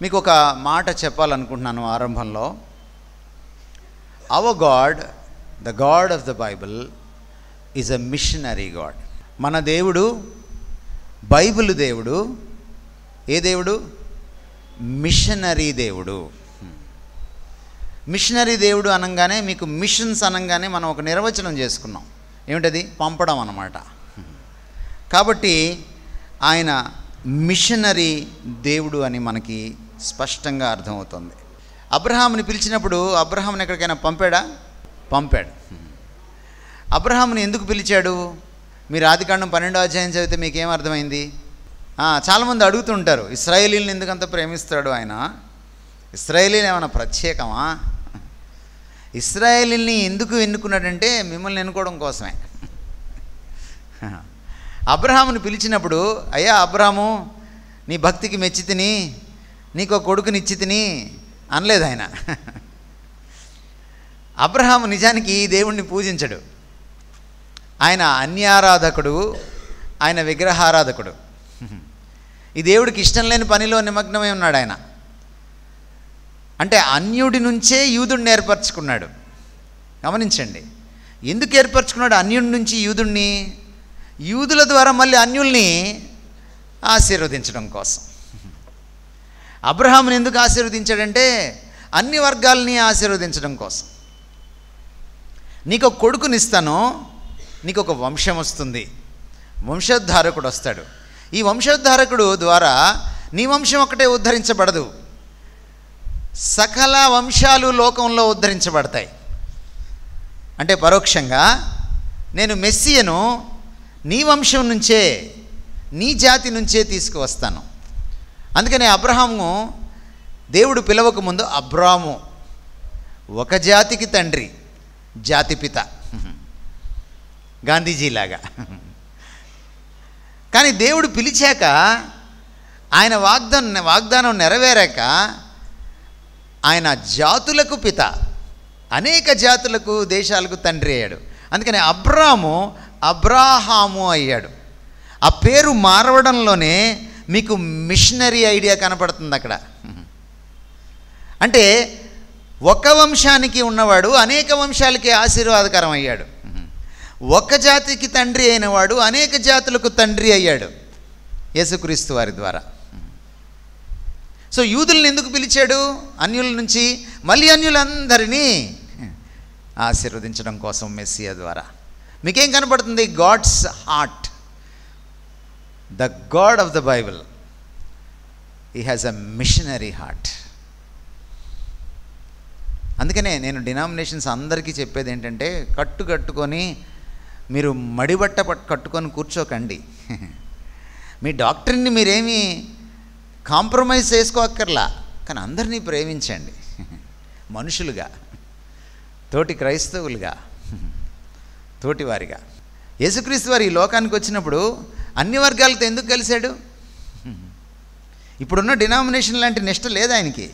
మీకు ఒక మాట చెప్పాలనుకుంటున్నాను ఆరంభంలో. Hour God, the God of the Bible, is a machinery God. మన దేవుడు, బైబిల్ దేవుడు, ఏ దేవుడు? మిషనరీ దేవుడు. మిషనరీ దేవుడు అనగానే, మీకు మిషన్స్ అనగానే మనం ఒక నిర్వచనం చేసుకున్నాం. ఏమిటది? పంపడం అన్నమాట. కాబట్టి ఆయన మిషనరీ దేవుడు అని మనకి స్పష్టంగా అర్థమవుతుంది. అబ్రహాముని పిలిచినప్పుడు అబ్రహాముని ఎక్కడికైనా పంపాడా? పంపాడు. అబ్రహాముని ఎందుకు పిలిచాడు? మీరు ఆదికాండం 12వ అధ్యాయం చదివితే మీకేం అర్థమైంది? చాలామంది అడుగుతుంటారు, ఇశ్రాయేలీలను ఎందుకంత ప్రేమిస్తాడు ఆయన? ఇశ్రాయేలీలు ఏమైనా ప్రత్యేకమా? ఇశ్రాయేలీల్ని ఎందుకు ఎన్నుకున్నాడంటే మిమ్మల్ని ఎన్నుకోవడం కోసమే. అబ్రహాముని పిలిచినప్పుడు, అయ్యా అబ్రహాము, నీ భక్తికి మెచ్చి తిని నీకు కొడుకుని ఇచ్చి తిని అనలేదు ఆయన. అబ్రహాము నిజానికి దేవుణ్ణి పూజించడు. ఆయన అన్యారాధకుడు, ఆయన విగ్రహారాధకుడు. ఈ దేవుడికి ఇష్టం లేని పనిలో నిమగ్నమై ఉన్నాడు ఆయన. అంటే అన్యుడి నుంచే యూదుడిని ఏర్పరచుకున్నాడు. గమనించండి, ఎందుకు ఏర్పరచుకున్నాడు అన్యుడి నుంచి యూదుడిని? యూదుల ద్వారా మళ్ళీ అన్యుల్ని ఆశీర్వదించడం కోసం. అబ్రహాముని ఎందుకు ఆశీర్వదించాడంటే అన్ని వర్గాలని ఆశీర్వదించడం కోసం. నీకు ఒక కొడుకునిస్తాను, నీకు ఒక వంశం వస్తుంది, వంశోద్ధారకుడు వస్తాడు. ఈ వంశోద్ధారకుడు ద్వారా నీ వంశం ఒకటే ఉద్ధరించబడదు, సకల వంశాలు లోకంలో ఉద్ధరించబడతాయి. అంటే పరోక్షంగా నేను మెస్సియను నీ వంశం నుంచే, నీ జాతి నుంచే తీసుకువస్తాను. అందుకనే అబ్రహాము దేవుడు పిలవక ముందు అబ్రాము ఒక జాతికి తండ్రి, జాతిపిత, గాంధీజీలాగా. కానీ దేవుడు పిలిచాక, ఆయన వాగ్దానం నెరవేరాక ఆయన జాతులకు పిత, అనేక జాతులకు, దేశాలకు తండ్రి అయ్యాడు. అందుకని అబ్రాము అబ్రాహాము అయ్యాడు. ఆ పేరు మారవడంలోనే మీకు మిషనరీ ఐడియా కనపడుతుంది అక్కడ. అంటే ఒక వంశానికి ఉన్నవాడు అనేక వంశాలకి ఆశీర్వాదకరం అయ్యాడు. ఒక జాతికి తండ్రి అయినవాడు అనేక జాతులకు తండ్రి అయ్యాడు యేసుక్రీస్తు వారి ద్వారా. సో యూదుల్ని ఎందుకు పిలిచాడు? అన్యుల నుంచి మళ్ళీ అన్యులందరినీ ఆశీర్వదించడం కోసం మెస్సియా ద్వారా. మీకేం కనపడుతుంది? God's heart, the God of the Bible, he has a missionary heart. అందుకనే నేను డినామినేషన్స్ అందరికీ చెప్పేది ఏంటంటే, కట్టుకొని మీరు మడిబట్ట కట్టుకొని కూర్చోకండి. మీ డాక్టర్ని మీరేమీ కాంప్రమైజ్ చేసుకోక్కర్లా, కానీ అందరినీ ప్రేమించండి, మనుషులుగా, తోటి క్రైస్తవులుగా, తోటివారిగా. యేసుక్రీస్తు వారు ఈ లోకానికి వచ్చినప్పుడు అన్ని వర్గాలతో ఎందుకు కలిశాడు? ఇప్పుడున్న డినామినేషన్ లాంటి నిష్ట లేదు ఆయనకి.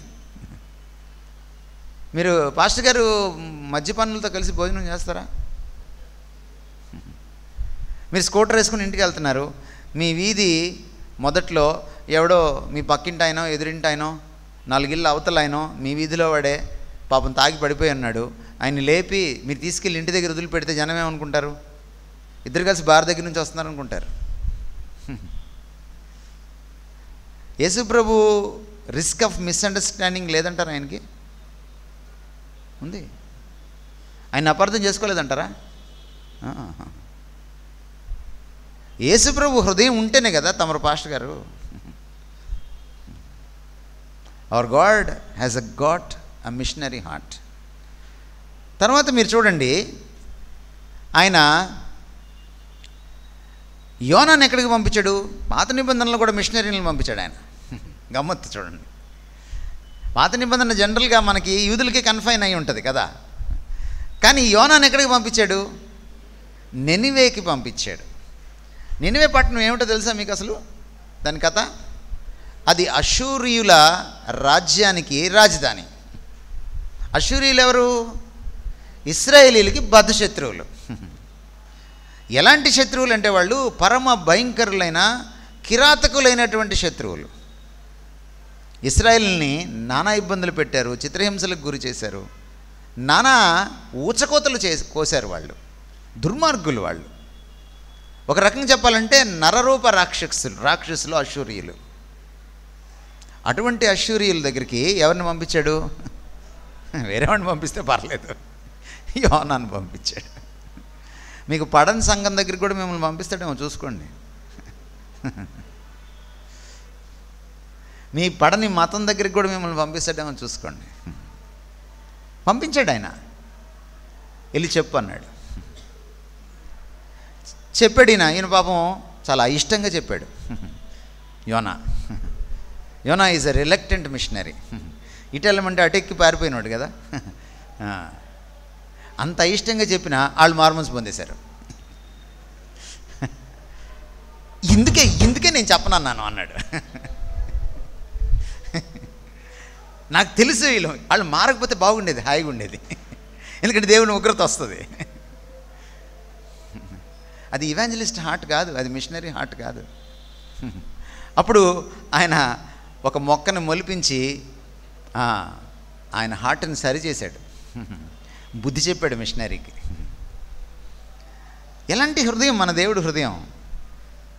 మీరు పాస్టర్ గారు మద్యపానులతో కలిసి భోజనం చేస్తారా? మీరు స్కూటర్ వేసుకుని ఇంటికి వెళ్తున్నారు, మీ వీధి మొదట్లో ఎవడో మీ పక్కింటి ఆయనో ఎదురింటి ఆయనో 4 ఇళ్ళు అవతల ఆయనో మీ వీధిలో వాడే పాపం తాగి పడిపోయి ఉన్నాడు, ఆయన్ని లేపి మీరు తీసుకెళ్ళి ఇంటి దగ్గర వదిలిపెడితే జనం ఏమనుకుంటారు? ఇద్దరు కలిసి బార్ దగ్గర నుంచి వస్తున్నారు అనుకుంటారు. యేసు ప్రభు రిస్క్ ఆఫ్ మిస్అండర్స్టాండింగ్ లేదంటారా ఆయనకి? ఉంది. ఆయన అపార్థం చేసుకోలేదంటారా? యేసు ప్రభు హృదయం ఉంటేనే కదా తమరు పాస్టర్ గారు. Hour God has got a machinery heart. తర్వాత మీరు చూడండి, ఆయన యోనాను ఎక్కడికి పంపించాడు? పాత నిబంధనలో కూడా మిషనరీలను పంపించాడు ఆయన. గమ్మత్తు చూడండి. పాత నిబంధన జనరల్గా మనకి యూదులకి కన్ఫైన్ అయి ఉంటుంది కదా, కానీ యోనాను ఎక్కడికి పంపించాడు? నెనివేకి పంపించాడు. నెనివే పట్టణం ఏమిటో తెలుసా మీకు అసలు దాని కథ? అది అషూరియుల రాజ్యానికి రాజధాని. అషూరియులు ఎవరు? ఇశ్రాయేలీలకి బద్ధశత్రువులు. ఎలాంటి శత్రువులు అంటే వాళ్ళు పరమ భయంకరులైన కిరాతకులైనటువంటి శత్రువులు. ఇశ్రాయేలుని నానా ఇబ్బందులు పెట్టారు, చిత్రహింసలకు గురి చేశారు, నానా ఊచకోతలు కోశారు. వాళ్ళు దుర్మార్గులు. వాళ్ళు ఒక రకంగా చెప్పాలంటే నరరూప రాక్షసులు అశ్షూరీయులు. అటువంటి అశ్షూరీయుల దగ్గరికి ఎవరిని పంపించాడు? వేరేవాడిని పంపిస్తే పర్లేదు, యోనాను పంపించాడు. మీకు పడని సంఘం దగ్గరికి కూడా మిమ్మల్ని పంపిస్తాడేమో చూసుకోండి. మీ పడని మతం దగ్గరికి కూడా మిమ్మల్ని పంపిస్తాడేమో చూసుకోండి. పంపించాడు ఆయన. వెళ్ళి చెప్పు అన్నాడు. చెప్పాడు. ఈయన పాపం చాలా ఇష్టంగా చెప్పాడు. యోనా ఈజ్ ఎ రిలక్టెంట్ మిషనరీ. ఇటు వెళ్ళమంటే అటెక్కి పారిపోయినాడు కదా. అంత ఇష్టంగా చెప్పినా వాళ్ళు మార్మన్స్ పొందేశారు. ఇందుకే నేను చెప్పనన్నాను అన్నాడు. నాకు తెలుసు వాళ్ళు మారకపోతే బాగుండేది, హాయిగా ఉండేది. ఎందుకంటే దేవుని ఉగ్రత వస్తుంది. అది ఇవాంజలిస్ట్ హార్ట్ కాదు, అది మిషనరీ హార్ట్ కాదు. అప్పుడు ఆయన ఒక మొక్కను మొలిపించి ఆయన హార్ట్ని సరిచేశాడు, బుద్ధి చెప్పాడు మిషనరీకి. ఎలాంటి హృదయం మన దేవుడు హృదయం!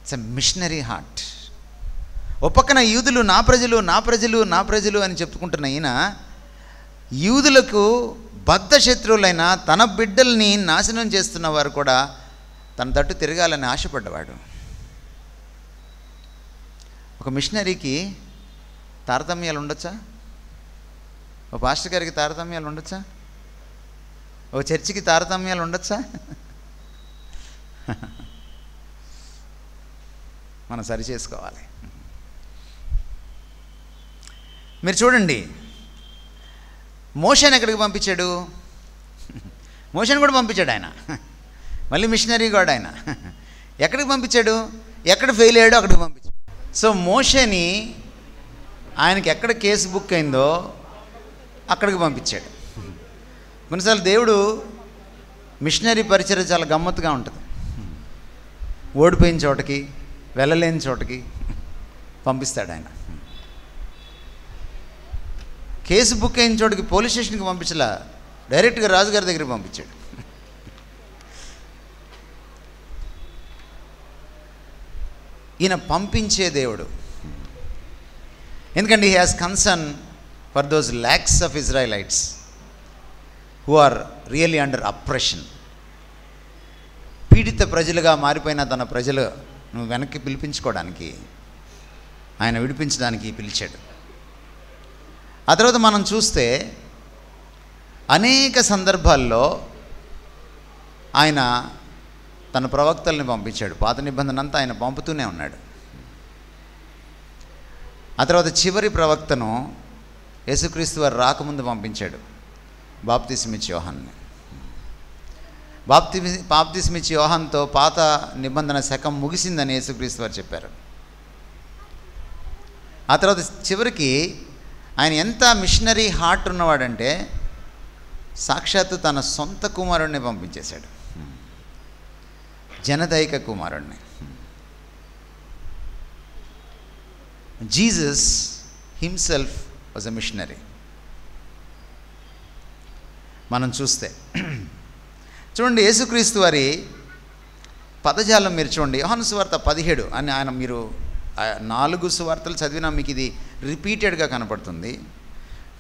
It's a missionary heart. ఓ పక్కన యూదులు నా ప్రజలు నా ప్రజలు నా ప్రజలు అని చెప్పుకుంటున్న ఈయన యూదులకు బద్ధ శత్రువులైన తన బిడ్డల్ని నాశనం చేస్తున్న వారు కూడా తన తట్టు తిరగాలని ఆశపడ్డవాడు. ఒక మిషనరీకి తారతమ్యాలు ఉండొచ్చా? ఒక పాస్టర్ గారికి తారతమ్యాలు ఉండొచ్చా? ఒక చర్చికి తారతమ్యాలు ఉండొచ్చా? మనం సరి చేసుకోవాలి. మీరు చూడండి, మోషేని ఎక్కడికి పంపించాడు? మోషేని కూడా పంపించాడు ఆయన. మళ్ళీ మిషనరీ కూడా ఆయన ఎక్కడికి పంపించాడు? ఎక్కడ ఫెయిల్ అయ్యాడో అక్కడికి పంపించాడు. సో మోషేని ఆయనకి ఎక్కడ కేసు బుక్ అయిందో అక్కడికి పంపించాడు. కొన్నిసార్లు దేవుడు మిషనరీ పరిచయం చాలా గమ్మత్తుగా ఉంటుంది. ఓడిపోయిన చోటకి, వెళ్ళలేని చోటకి పంపిస్తాడు ఆయన. కేసు బుక్ అయిన చోటకి పోలీస్ స్టేషన్కి పంపించలా, డైరెక్ట్గా రాజుగారి దగ్గరికి పంపించాడు. ఈయన పంపించే దేవుడు. ఎందుకంటే he has concern for those lakhs of Israelites who are really under oppression. పీడిత ప్రజలుగా మారిపోయిన తన ప్రజలు నువ్వు వెనక్కి పిలిపించుకోవడానికి, ఆయన విడిపించడానికి పిలిచాడు. ఆ తర్వాత మనం చూస్తే అనేక సందర్భాల్లో ఆయన తన ప్రవక్తల్ని పంపించాడు. పాత నిబంధన అంతా ఆయన పంపుతూనే ఉన్నాడు. ఆ తర్వాత చివరి ప్రవక్తను యేసుక్రీస్తు వారు రాకముందు పంపించాడు, బాప్తిస్మిచ్చే యోహాన్ని. బాప్తిస్మిచ్చే యోహాన్తో పాత నిబంధన శకం ముగిసిందని యేసుక్రీస్తు వారు చెప్పారు. ఆ తర్వాత చివరికి ఆయన ఎంత మిషనరీ హార్ట్ ఉన్నవాడంటే సాక్షాత్తు తన సొంత కుమారుడిని పంపించేశాడు, జనదైక కుమారుడిని. Jesus himself was a machinery. మనం చూస్తే చూడండి, యేసుక్రీస్తు వారి పదజాలం మీరు చూడండి. యోహాను సువార్త 17 అని ఆయన, మీరు 4 సువార్తలు చదివినా మీకు ఇది రిపీటెడ్గా కనపడుతుంది.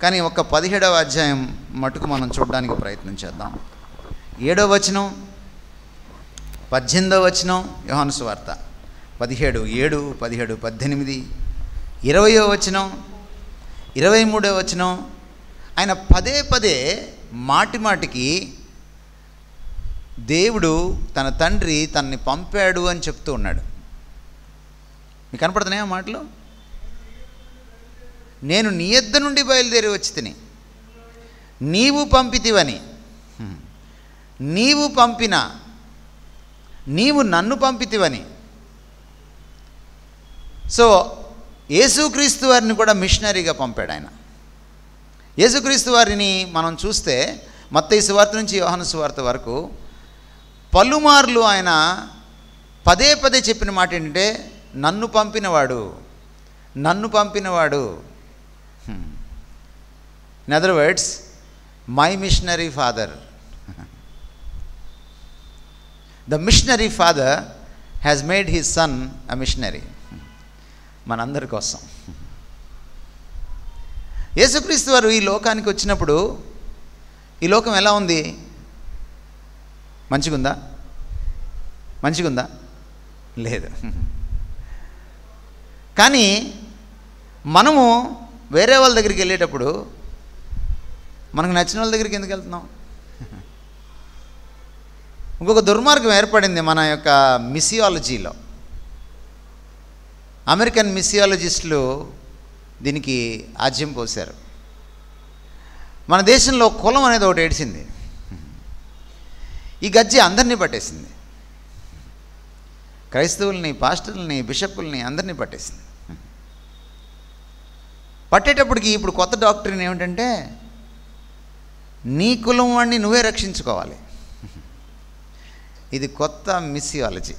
కానీ ఒక 17వ అధ్యాయం మటుకు మనం చూడడానికి ప్రయత్నం చేద్దాం. 7వ వచనం, 18వ వచనం యోహాను సువార్త 17, 7, 17, 18, 20వ వచనం, 23వ వచనం. ఆయన పదే పదే మాటికి దేవుడు తన తండ్రి తనని పంపాడు అని చెప్తూ ఉన్నాడు. మీకు కనపడుతున్నాయా మాటలు? నేను నీ యొద్ద నుండి బయలుదేరి వచ్చి తిని నీవు పంపితివని, నీవు పంపిన, నీవు నన్ను పంపితివని. సో యేసుక్రీస్తు వారిని కూడా మిషనరీగా పంపాడు ఆయన. యేసుక్రీస్తు వారిని మనం చూస్తే మత్తయి సువార్త నుంచి యోహాను సువార్త వరకు పలుమార్లు ఆయన పదే పదే చెప్పిన మాట ఏంటంటే, నన్ను పంపినవాడు, నన్ను పంపినవాడు, in other words, my missionary father, the missionary father has made his son a missionary. మనందరి కోసం యేసుక్రీస్తు వారు ఈ లోకానికి వచ్చినప్పుడు ఈ లోకం ఎలా ఉంది? మంచిగుందా? మంచిగుందా? లేదు. కానీ మనము వేరే వాళ్ళ దగ్గరికి వెళ్ళేటప్పుడు మనకు నచ్చిన వాళ్ళ దగ్గరికి ఎందుకు వెళ్తున్నాం? ఇంకొక దుర్మార్గం ఏర్పడింది మన యొక్క మిసియాలజీలో. అమెరికన్ మిసియాలజిస్టులు దీనికి ఆజ్యం పోశారు. మన దేశంలో కులం అనేది ఒకటి ఏడిచింది. ఈ గజ్జి అందరినీ పట్టేసింది. క్రైస్తవుల్ని, పాస్టర్లని, బిషప్పుల్ని అందరినీ పట్టేసింది. పట్టేటప్పటికి ఇప్పుడు కొత్త డాక్టరీన్ ఏమిటంటే, నీ కులం వాడిని నువ్వే రక్షించుకోవాలి. ఇది కొత్త మిసియాలజీ.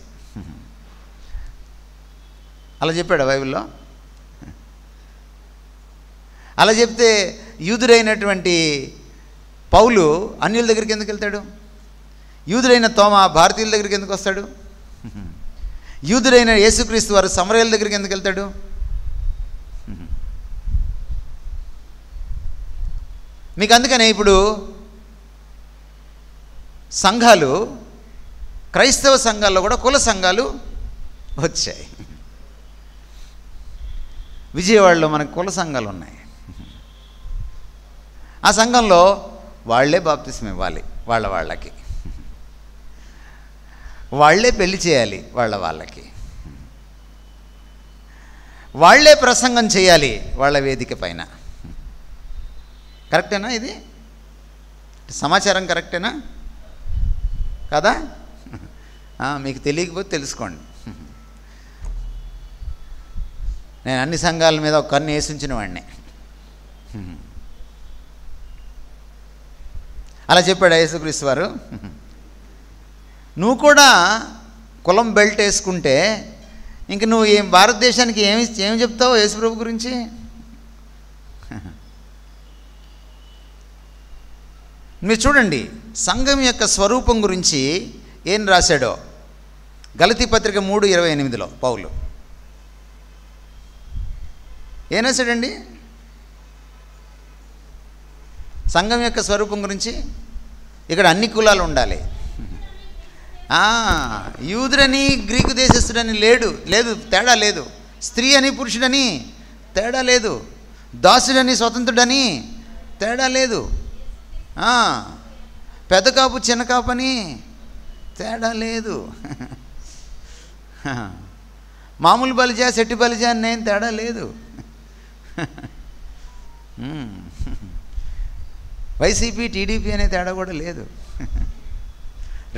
అలా చెప్పాడు బైబిల్లో. అలా చెప్తే యూదుడైనటువంటి పౌలు అన్యుల దగ్గరికి ఎందుకు వెళ్తాడు? యూదుడైన తోమ భారతీయుల దగ్గరికి ఎందుకు వస్తాడు? యూదుడైన యేసుక్రీస్తు వారు సమరయుల దగ్గరికి ఎందుకు వెళ్తాడు? మీకు అందుకనే ఇప్పుడు సంఘాలు, క్రైస్తవ సంఘాల్లో కూడా కుల సంఘాలు వచ్చాయి. విజయవాడలో మనకు కుల సంఘాలు ఉన్నాయి. ఆ సంఘంలో వాళ్ళే బాప్తిస్మం ఇవ్వాలి వాళ్ళకి, వాళ్ళే పెళ్లి చేయాలి వాళ్ళకి, వాళ్ళే ప్రసంగం చేయాలి వాళ్ళ వేదిక పైన. కరెక్టేనా? ఇది సమాచారం కరెక్టేనా కదా? మీకు తెలియకపోతే తెలుసుకోండి. నేను అన్ని సంఘాల మీద ఒక కన్ను వేసించిన వాడిని. అలా చెప్పాడు యేసుక్రీస్తు వారు. నువ్వు కూడా కులం బెల్ట్ వేసుకుంటే ఇంక నువ్వు భారతదేశానికి ఏమి చెప్తావు యేసుప్రభు గురించి? మీరు చూడండి, సంఘం యొక్క స్వరూపం గురించి ఏం రాశాడో గలతీ పత్రిక 3:28లో పౌలు ఏం రాశాడండి? సంఘం యొక్క స్వరూపం గురించి ఇక్కడ అన్ని కులాలు ఉండాలి. యూదుడని గ్రీకు దేశస్థుడని లేదు, తేడా లేదు. స్త్రీ అని పురుషుడని తేడా లేదు. దాసుడని స్వతంత్రుడని తేడా లేదు. పెద్ద కాపు చిన్న కాపని తేడా లేదు. మామూలు బలిజా శెట్టి బలిజా అని నేను తేడా లేదు. వైసీపీ టీడీపీ అనే తేడా కూడా లేదు.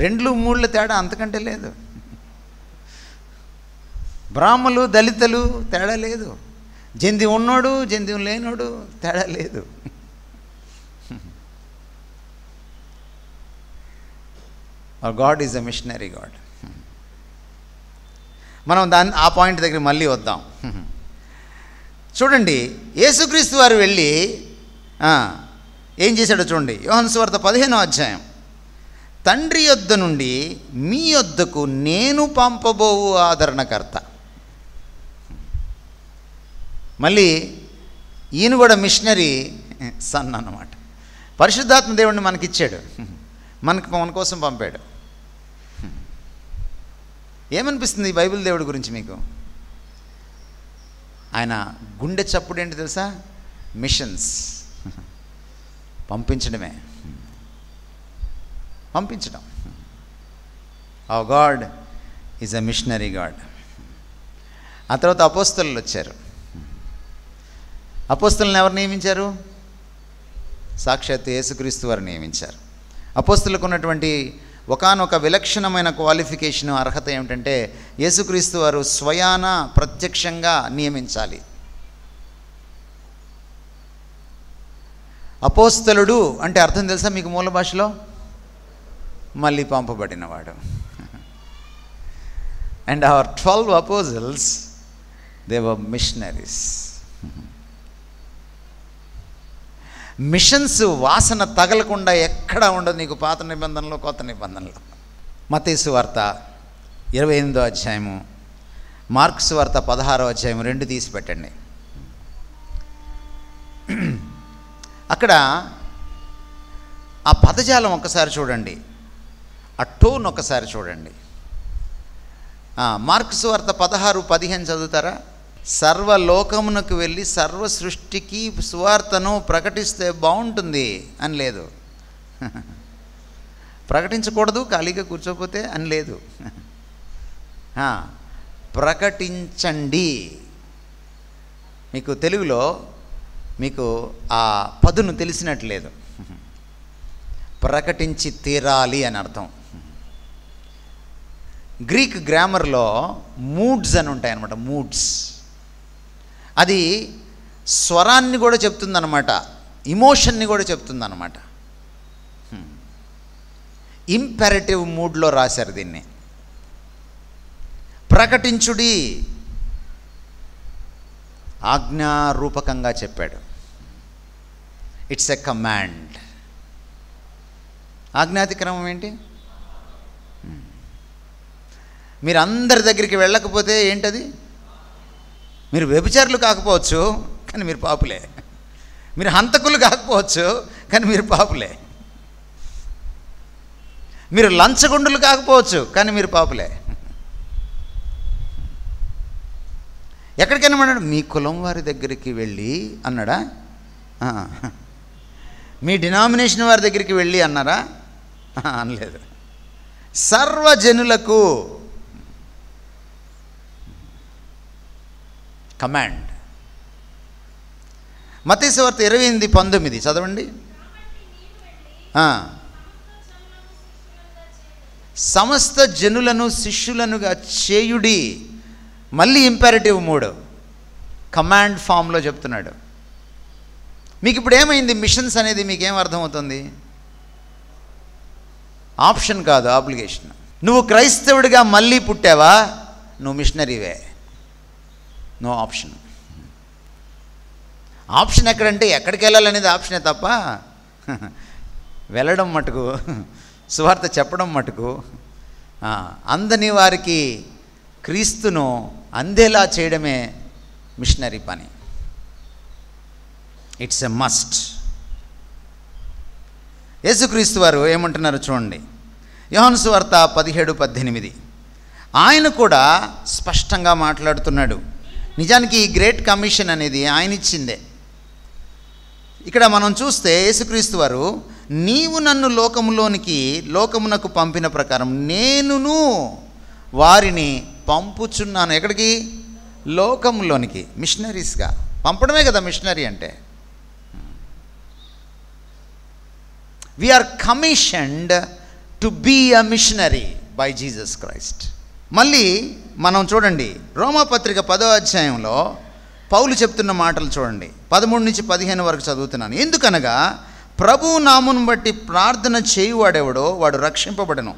2-3 తేడా అంతకంటే లేదు. బ్రాహ్మలు దళితులు తేడా లేదు. జంధ్యం ఉన్నోడు జంధ్యం లేనోడు తేడా లేదు. Our God is a missionary God. మనం ఆ పాయింట్ దగ్గర మళ్ళీ వద్దాం. చూడండి, యేసుక్రీస్తు వారు వెళ్ళి ఏం చేశాడో చూడండి. యోహాను సువార్త 15వ అధ్యాయం. తండ్రి యొద్ద నుండి మీ యొద్దకు నేను పంపబోవు ఆదరణకర్త. మళ్ళీ ఈయన కూడా మిషనరీ సన్ అన్నమాట. పరిశుద్ధాత్మ దేవుడిని మనకిచ్చాడు, మన కోసం పంపాడు. ఏమనిపిస్తుంది ఈ బైబిల్ దేవుడి గురించి మీకు? ఆయన గుండె చప్పుడు ఏంటి తెలుసా? మిషన్స్, పంపించడమే, పంపించడం. Hour God is a machinery God. ఆ తర్వాత అపోస్తలులు వచ్చారు. అపోస్తలులను ఎవరు నియమించారు? సాక్షాత్తు యేసుక్రీస్తు వారు నియమించారు. అపోస్తలులకు ఉన్నటువంటి ఒకానొక విలక్షణమైన క్వాలిఫికేషన్, అర్హత ఏమిటంటే యేసుక్రీస్తు వారు స్వయాన ప్రత్యక్షంగా నియమించాలి. అపోస్తలుడు అంటే అర్థం తెలుసా మీకు? మూల భాషలో మళ్ళీ పంపబడినవాడు. And our 12 apostles, they were missionaries. Missions వాసన తగలకుండా ఎక్కడా ఉండదు నీకు పాత నిబంధనలో, కొత్త నిబంధనలో. మత్తయి సువార్త 28వ అధ్యాయము, మార్కు సువార్త 16వ అధ్యాయం 2 తీసి పెట్టండి. అక్కడ ఆ పదజాలం ఒక్కసారి చూడండి, ఆ టోన్ ఒక్కసారి చూడండి. మార్కు సువార్త 16:15 చదువుతారా? సర్వలోకమునకు వెళ్ళి సర్వ సృష్టికి సువార్తను ప్రకటిస్తే బాగుంటుంది అని లేదు. ప్రకటించకూడదు ఖాళీగా కూర్చోపోతే అని లేదు. ప్రకటించండి. మీకు తెలుగులో మీకు ఆ పదును తెలిసినట్లేదు. ప్రకటించి తీరాలి అని అర్థం. గ్రీక్ గ్రామర్లో మూడ్స్ అని ఉంటాయి అన్నమాట. మూడ్స్ అది స్వరాన్ని కూడా చెప్తుందన్నమాట, ఇమోషన్ని కూడా చెప్తుందన్నమాట. ఇంపెరటివ్ మూడ్లో రాశారు దీన్ని. ప్రకటించుడి ఆజ్ఞారూపకంగా చెప్పాడు. It's a command. ఆజ్ఞాతిక్రమం ఏంటి? మీరు అందరి దగ్గరికి వెళ్ళకపోతే ఏంటది? మీరు వ్యభిచారులు కాకపోవచ్చు కానీ మీరు పాపులే. మీరు హంతకులు కాకపోవచ్చు కానీ మీరు పాపులే. మీరు లంచగొండులు కాకపోవచ్చు కానీ మీరు పాపులే. ఎక్కడికైనా అన్నాడు? మీ కులం వారి దగ్గరికి వెళ్ళి అన్నాడా? మీ డినామినేషన్ వారి దగ్గరికి వెళ్ళి అన్నారా? అనలేదు. సర్వజనులకు కమాండ్. మత్తయి సువార్త 28:19 చదవండి. సమస్త జనులను శిష్యులనుగా చేయుడి. మళ్ళీ ఇంపెరటివ్ మూడ్, కమాండ్ ఫామ్లో చెప్తున్నాడు. మీకు ఇప్పుడు ఏమైంది? మిషన్స్ అనేది మీకేం అర్థమవుతుంది? ఆప్షన్ కాదు, ఆబ్లిగేషన్. నువ్వు క్రైస్తవుడిగా మళ్ళీ పుట్టావా, నువ్వు మిషనరీవే. No option. ఆప్షన్ ఎక్కడంటే ఎక్కడికి వెళ్ళాలనేది ఆప్షనే తప్ప వెళ్ళడం మటుకు, సువార్త చెప్పడం మటుకు, అందని వారికి క్రీస్తును అందేలా చేయడమే మిషనరీ పని. It's a must. యేసుక్రీస్తు వారు ఏమంటున్నారు చూడండి. యోహాను సువార్త 17:18 ఆయన కూడా స్పష్టంగా మాట్లాడుతున్నాడు. నిజానికి ఈ గ్రేట్ కమిషన్ అనేది ఆయన ఇచ్చిందే. ఇక్కడ మనం చూస్తే యేసుక్రీస్తు వారు, నీవు నన్ను లోకమునకు పంపిన ప్రకారం నేనును వారిని పంపుచున్నాను. ఎక్కడికి? లోకంలోనికి. మిషనరీస్గా పంపడమే కదా మిషనరీ అంటే. We are commissioned to be a missionary by Jesus Christ. మళ్ళీ మనం చూడండి, రోమాపత్రిక 10వ అధ్యాయంలో పౌలు చెప్తున్న మాటలు చూడండి. 13-15 వరకు చదువుతున్నాను. ఎందుకనగా ప్రభువు నామమును బట్టి ప్రార్థన చేయువాడెవడో వాడు రక్షింపబడను.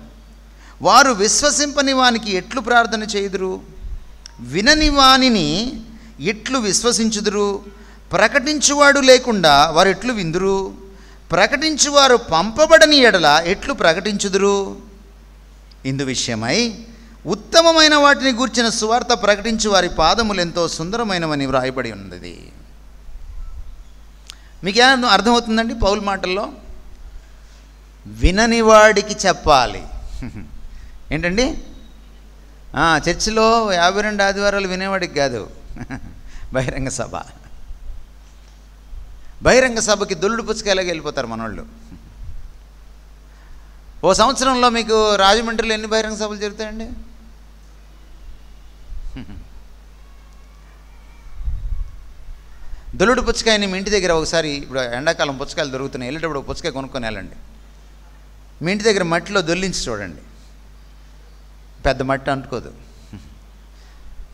వారు విశ్వసింపని వానికి ఎట్లు ప్రార్థన చేయుదురు? వినని వానిని ఎట్లు విశ్వసించుదురు? ప్రకటించువాడు లేకుండా వారు ఎట్లు విందురు? ప్రకటించువారు పంపబడని ఎడల ఎట్లు ప్రకటించుదురు? ఇందు విషయమై ఉత్తమమైన వాటిని గూర్చిన సువార్త ప్రకటించు వారి పాదములు ఎంతో సుందరమైనవని వ్రాయబడి ఉన్నది. మీకేమో అర్థమవుతుందండి పౌలు మాటల్లో? వినని వాడికి చెప్పాలి. ఏంటండి? చర్చిలో 52 ఆదివారాలు వినేవాడికి కాదు, బహిరంగ సభ. బహిరంగ సభకి దొల్లుడు పుచ్చకాయలాగా వెళ్ళిపోతారు మనోళ్ళు. ఓ సంవత్సరంలో మీకు రాజమండ్రిలో ఎన్ని బహిరంగ సభలు జరుగుతాయండి? దొల్లుడు పుచ్చకాయని మీ ఇంటి దగ్గర ఒకసారి, ఇప్పుడు ఎండాకాలం పుచ్చకాయలు దొరుకుతున్నాయి, వెళ్ళేటప్పుడు ఒక పుచ్చకాయ కొనుక్కొని వెళ్ళండి. మీ ఇంటి దగ్గర మట్టిలో దొల్లించి చూడండి, పెద్ద మట్టి అంటుకోదు.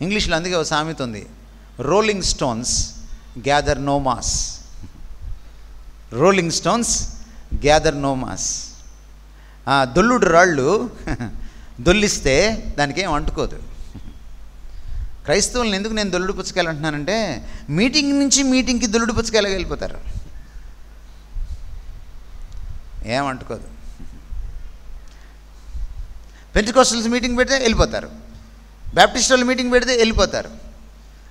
ఇంగ్లీష్లో అందుకే ఒక సామెత ఉంది, rolling stones gather no moss. Rolling stones gather no moss. దొల్లుడు రాళ్ళు దొల్లిస్తే దానికి ఏం అంటుకోదు. క్రైస్తవులను ఎందుకు నేను దొల్లుడు పుచ్చకాయలు అంటున్నానంటే, మీటింగ్ నుంచి మీటింగ్కి దొల్లుడు పుచ్చకాయలాగా వెళ్ళిపోతారు. ఏమంటుకోదు. పెంటెకోస్టల్స్ మీటింగ్ పెడితే వెళ్ళిపోతారు, బాప్టిస్ట్ వాళ్ళు మీటింగ్ పెడితే వెళ్ళిపోతారు,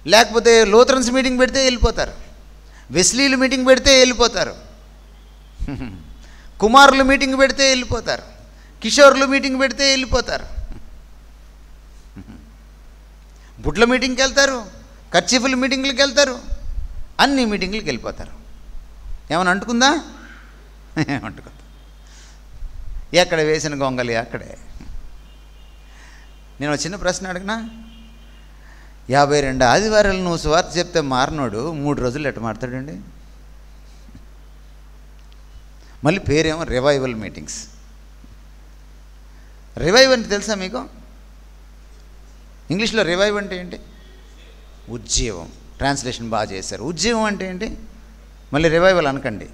లేకపోతే లూథరన్స్ మీటింగ్ పెడితే వెళ్ళిపోతారు, వెస్లీలు మీటింగ్ పెడితే వెళ్ళిపోతారు, కుమారులు మీటింగ్ పెడితే వెళ్ళిపోతారు, కిషోర్లు మీటింగ్ పెడితే వెళ్ళిపోతారు, బుట్ల మీటింగ్కి వెళ్తారు, కర్చీఫుల మీటింగ్లకు వెళ్తారు, అన్ని మీటింగ్లకు వెళ్ళిపోతారు. ఏమైనా అంటుకుందా? ఏమంటుకుందా? ఎక్కడ వేసిన గొంగలి అక్కడే. నేను చిన్న ప్రశ్న అడిగినా, 52 ఆదివారాలు నువ్వు సువార్త చెప్తే మారినోడు 3 రోజులు ఎట్ట మారుతాడండి? మళ్ళీ పేరేమో రివైవల్ మీటింగ్స్. రివైవ్ అంటే తెలుసా మీకు? ఇంగ్లీష్లో రివైవ్ అంటే ఏంటి? ఉజ్జీవం. ట్రాన్స్లేషన్ బాగా చేశారు. ఉజ్జీవం అంటే ఏంటి? మళ్ళీ రివైవల్ అనకండి.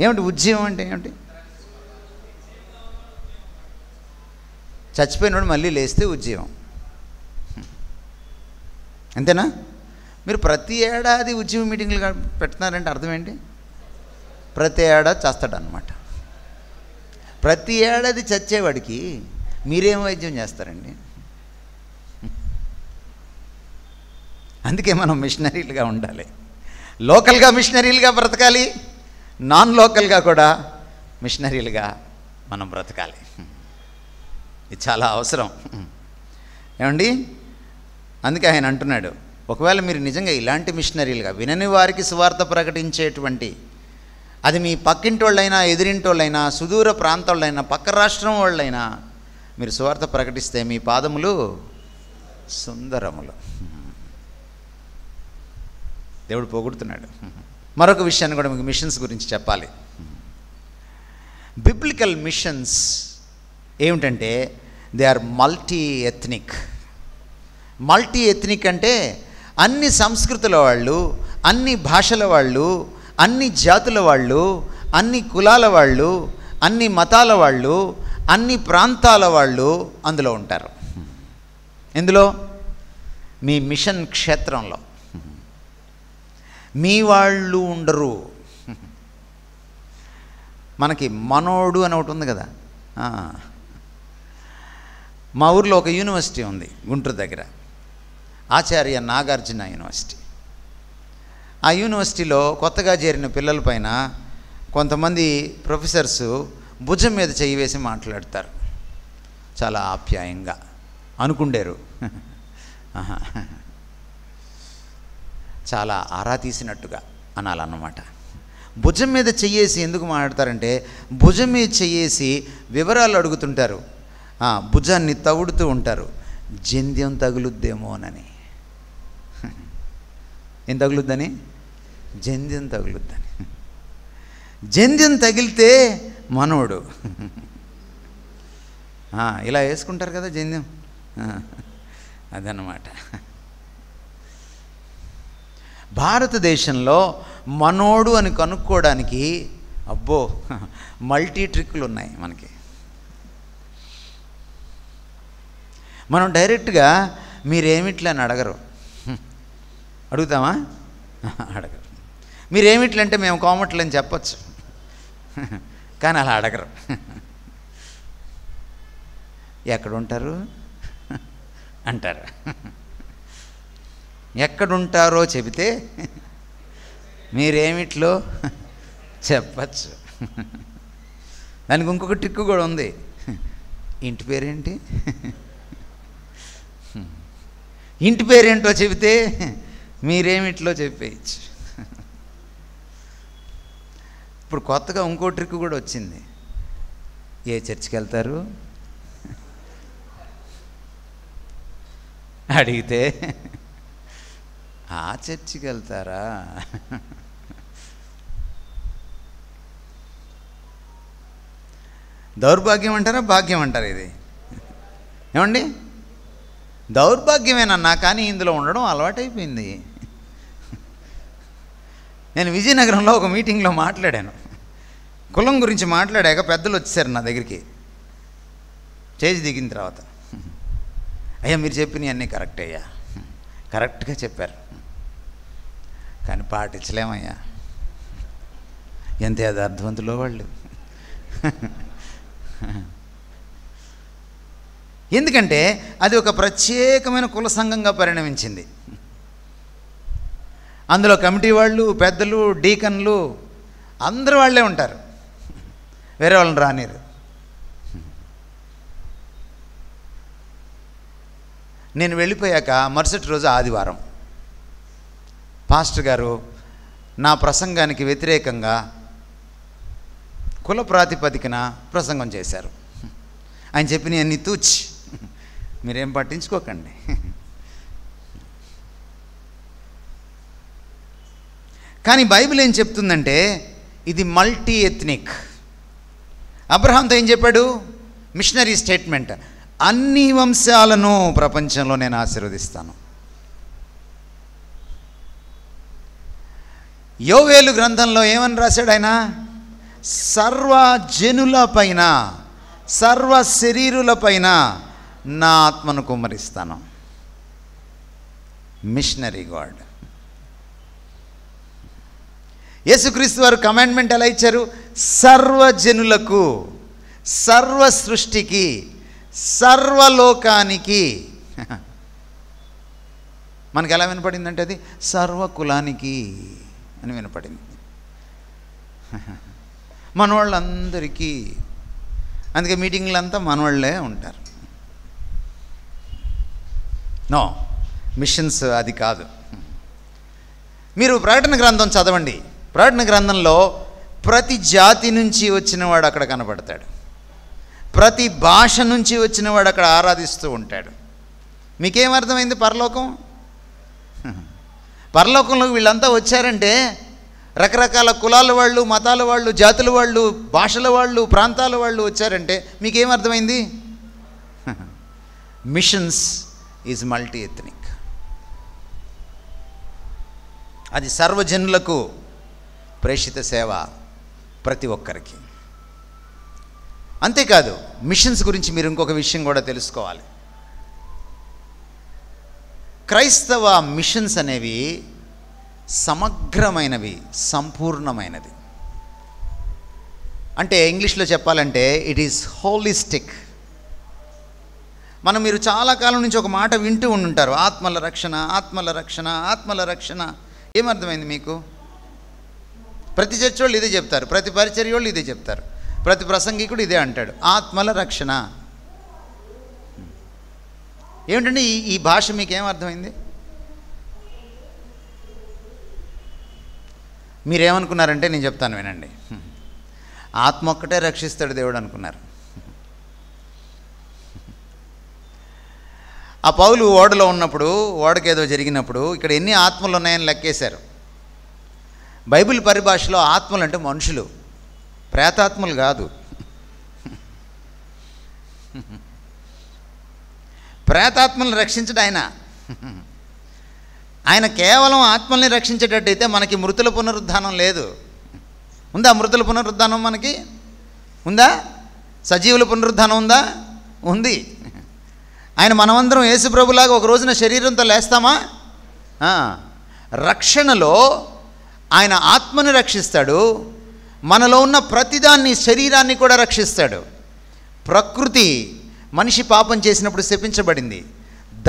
ఏమిటి ఉజ్జీవం అంటే ఏమిటి? చచ్చిపోయినోడు మళ్ళీ లేస్తే ఉజ్జీవం. అంతేనా? మీరు ప్రతి ఏడాది ఉద్యమ మీటింగ్లు పెడుతున్నారంటే అర్థం ఏంటి? ప్రతి ఏడాది చేస్తాడనమాట. ప్రతి ఏడాది చచ్చేవాడికి మీరేం వైద్యం చేస్తారండి? అందుకే మనం మిషనరీలుగా ఉండాలి. లోకల్గా మిషనరీలుగా బ్రతకాలి, నాన్ లోకల్గా కూడా మిషనరీలుగా మనం బ్రతకాలి. ఇది చాలా అవసరం. ఏమండి? అందుకే ఆయన అంటున్నాడు, ఒకవేళ మీరు నిజంగా ఇలాంటి మిషనరీలుగా వినని వారికి సువార్త ప్రకటించేటువంటి, అది మీ పక్కింటి వాళ్ళైనా, ఎదురింటి వాళ్ళైనా, సుదూర ప్రాంతాలైనా, పక్క రాష్ట్రం వాళ్ళైనా మీరు సువార్త ప్రకటిస్తే మీ పాదములు సుందరములు. దేవుడు పొగుడుతున్నాడు. మరొక విషయాన్ని కూడా మీకు మిషన్స్ గురించి చెప్పాలి. బిబ్లికల్ మిషన్స్ ఏమిటంటే they are multi ethnic. Multi ethnic అంటే అన్ని సంస్కృతుల వాళ్ళు, అన్ని భాషల వాళ్ళు, అన్ని జాతుల వాళ్ళు, అన్ని కులాల వాళ్ళు, అన్ని మతాల వాళ్ళు, అన్ని ప్రాంతాల వాళ్ళు అందులో ఉంటారు. ఎందులో? మీ మిషన్ క్షేత్రంలో మీ వాళ్ళు ఉండరు. మనకి మనోడు అని ఒకటి ఉంది కదా. మా ఊర్లో ఒక యూనివర్సిటీ ఉంది గుంటూరు దగ్గర, ఆచార్య నాగార్జున యూనివర్సిటీ. ఆ యూనివర్సిటీలో కొత్తగా చేరిన పిల్లల పైన కొంతమంది ప్రొఫెసర్స్ భుజం మీద చెయ్యి వేసి మాట్లాడతారు, చాలా ఆప్యాయంగా అనుకుండేరు. చాలా ఆరా తీసినట్టుగా అనాలన్నమాట. భుజం మీద చెయ్యేసి ఎందుకు మాట్లాడతారంటే, భుజం మీద చెయ్యేసి వివరాలు అడుగుతుంటారు, భుజాన్ని తవుడుతూ ఉంటారు, జంధ్యం తగులుద్దేమోనని. ఏం తగులుద్దని? జంధ్యం తగులుద్దని. జంధ్యం తగిలితే మనోడు. ఇలా వేసుకుంటారు కదా జంధ్యం, అదన్నమాట. భారతదేశంలో మనోడు అని కనుక్కోవడానికి అబ్బో మల్టీ ట్రిక్కులు ఉన్నాయి మనకి. మనం డైరెక్ట్గా మీరేమిట్లా అని అడగరు. అడుగుతామా? అడగరు. మీరేమిట్లంటే అంటే మేము కోమట్లు అని చెప్పచ్చు, కానీ అలా అడగరు. ఎక్కడుంటారు అంటారు. ఎక్కడుంటారో చెబితే మీరేమిట్లో చెప్పచ్చు. దానికి ఇంకొక ట్రిక్ కూడా ఉంది. ఇంటి పేరేంటి? ఇంటి పేరేంటో చెబితే మీరేమిట్లో చెప్పేయచ్చు. ఇప్పుడు కొత్తగా ఇంకో ట్రిక్ కూడా వచ్చింది. ఏ చర్చికి వెళ్తారు అడిగితే ఆ చర్చికి వెళ్తారా? దౌర్భాగ్యం అంటారా, భాగ్యం అంటారా? ఇది ఏమండి? దౌర్భాగ్యమేనన్నా, కానీ ఇందులో ఉండడం అలవాటైపోయింది. నేను విజయనగరంలో ఒక మీటింగ్లో మాట్లాడాను. కులం గురించి మాట్లాడాక పెద్దలు వచ్చేసారు నా దగ్గరికి. స్టేజ్ దిగిన తర్వాత, అయ్యా మీరు చెప్పినవి అన్నీ కరెక్ట్ అయ్యా, కరెక్ట్గా చెప్పారు, కానీ పాటించలేమయ్యా. ఎంత యథార్థవంతులో వాళ్ళు. ఎందుకంటే అది ఒక ప్రత్యేకమైన కుల సంఘంగా పరిణమించింది. అందులో కమిటీ వాళ్ళు, పెద్దలు, డీకన్లు అందరూ వాళ్ళే ఉంటారు, వేరే వాళ్ళని రానిరు. నేను వెళ్ళిపోయాక మరుసటి రోజు ఆదివారం పాస్టర్ గారు నా ప్రసంగానికి వ్యతిరేకంగా కుల ప్రాతిపదికన ప్రసంగం చేశారు. ఆయన చెప్పిన అన్ని తూచి మీరేం పట్టించుకోకండి. కానీ బైబిల్ ఏం చెప్తుందంటే ఇది మల్టీ ఎథ్నిక్. అబ్రహాంతో ఏం చెప్పాడు? మిషనరీ స్టేట్మెంట్, అన్ని వంశాలను ప్రపంచంలో నేను ఆశీర్వదిస్తాను. యోవేలు గ్రంథంలో ఏమని రాశాడు ఆయన? సర్వజనుల పైన, సర్వ శరీరుల పైన నా ఆత్మను కుమ్మరిస్తాను. Machinery God. యేసుక్రీస్తు వారు కమాండ్మెంట్ ఎలా ఇచ్చారు? సర్వజనులకు, సర్వ సృష్టికి, సర్వలోకానికి. మనకు ఎలా వినపడిందంటే అది సర్వ కులానికి అని వినపడింది. మనవాళ్ళందరికీ. అందుకే మీటింగ్లంతా మనవాళ్ళే ఉంటారు. నో, మిషన్స్ అది కాదు. మీరు ప్రకటన గ్రంథం చదవండి. ప్రకటన గ్రంథంలో ప్రతి జాతి నుంచి వచ్చినవాడు అక్కడ కనపడతాడు, ప్రతి భాష నుంచి వచ్చినవాడు అక్కడ ఆరాధిస్తూ ఉంటాడు. మీకేమర్థమైంది? పరలోకంలోకి వీళ్ళంతా వచ్చారంటే రకరకాల కులాల వాళ్ళు, మతాల వాళ్ళు, జాతుల వాళ్ళు, భాషల వాళ్ళు, ప్రాంతాల వాళ్ళు వచ్చారంటే మీకేమర్థమైంది? Missions is multi ethnic. అది సర్వజనులకు ప్రేషిత సేవ, ప్రతి ఒక్కరికి. అంతేకాదు, మిషన్స్ గురించి మీరు ఇంకొక విషయం కూడా తెలుసుకోవాలి. క్రైస్తవ మిషన్స్ అనేవి సమగ్రమైనవి, సంపూర్ణమైనది. అంటే ఇంగ్లీష్లో చెప్పాలంటే ఇట్ ఈస్ హోలిస్టిక్. మీరు చాలా కాలం నుంచి ఒక మాట వింటూ ఉండుంటారు, ఆత్మల రక్షణ, ఆత్మల రక్షణ, ఆత్మల రక్షణ. ఏమర్థమైంది మీకు? ప్రతి చర్చ్ వాళ్ళు ఇదే చెప్తారు, ప్రతి పరిచర్య వాళ్ళు ఇదే చెప్తారు, ప్రతి ప్రసంగికుడు ఇదే అంటాడు, ఆత్మల రక్షణ. ఏమిటండి ఈ భాష మీకేమర్థమైంది? మీరేమనుకున్నారంటే నేను చెప్తాను వినండి. ఆత్మ ఒక్కటే రక్షిస్తాడు దేవుడు అనుకున్నారు. ఆ పౌలు ఓడలో ఉన్నప్పుడు, ఓడకేదో జరిగినప్పుడు ఇక్కడ ఎన్ని ఆత్మలు ఉన్నాయని లెక్కేశారు. బైబిల్ పరిభాషలో ఆత్మలు అంటే మనుషులు, ప్రేతాత్మలు కాదు. ప్రేతాత్మలను రక్షించడం ఆయన కేవలం ఆత్మల్ని రక్షించేటట్టయితే మనకి మృతుల పునరుద్ధానం లేదు. ఉందా మృతుల పునరుద్ధానం? మనకి ఉందా? సజీవుల పునరుద్ధానం ఉందా? ఉంది. ఆయన మనమందరం యేసుప్రభులాగా ఒక రోజున శరీరంతో లేస్తామా? రక్షణలో ఆయన ఆత్మని రక్షిస్తాడు, మనలో ఉన్న ప్రతిదాన్ని, శరీరాన్ని కూడా రక్షిస్తాడు. ప్రకృతి మనిషి పాపం చేసినప్పుడు శపించబడింది,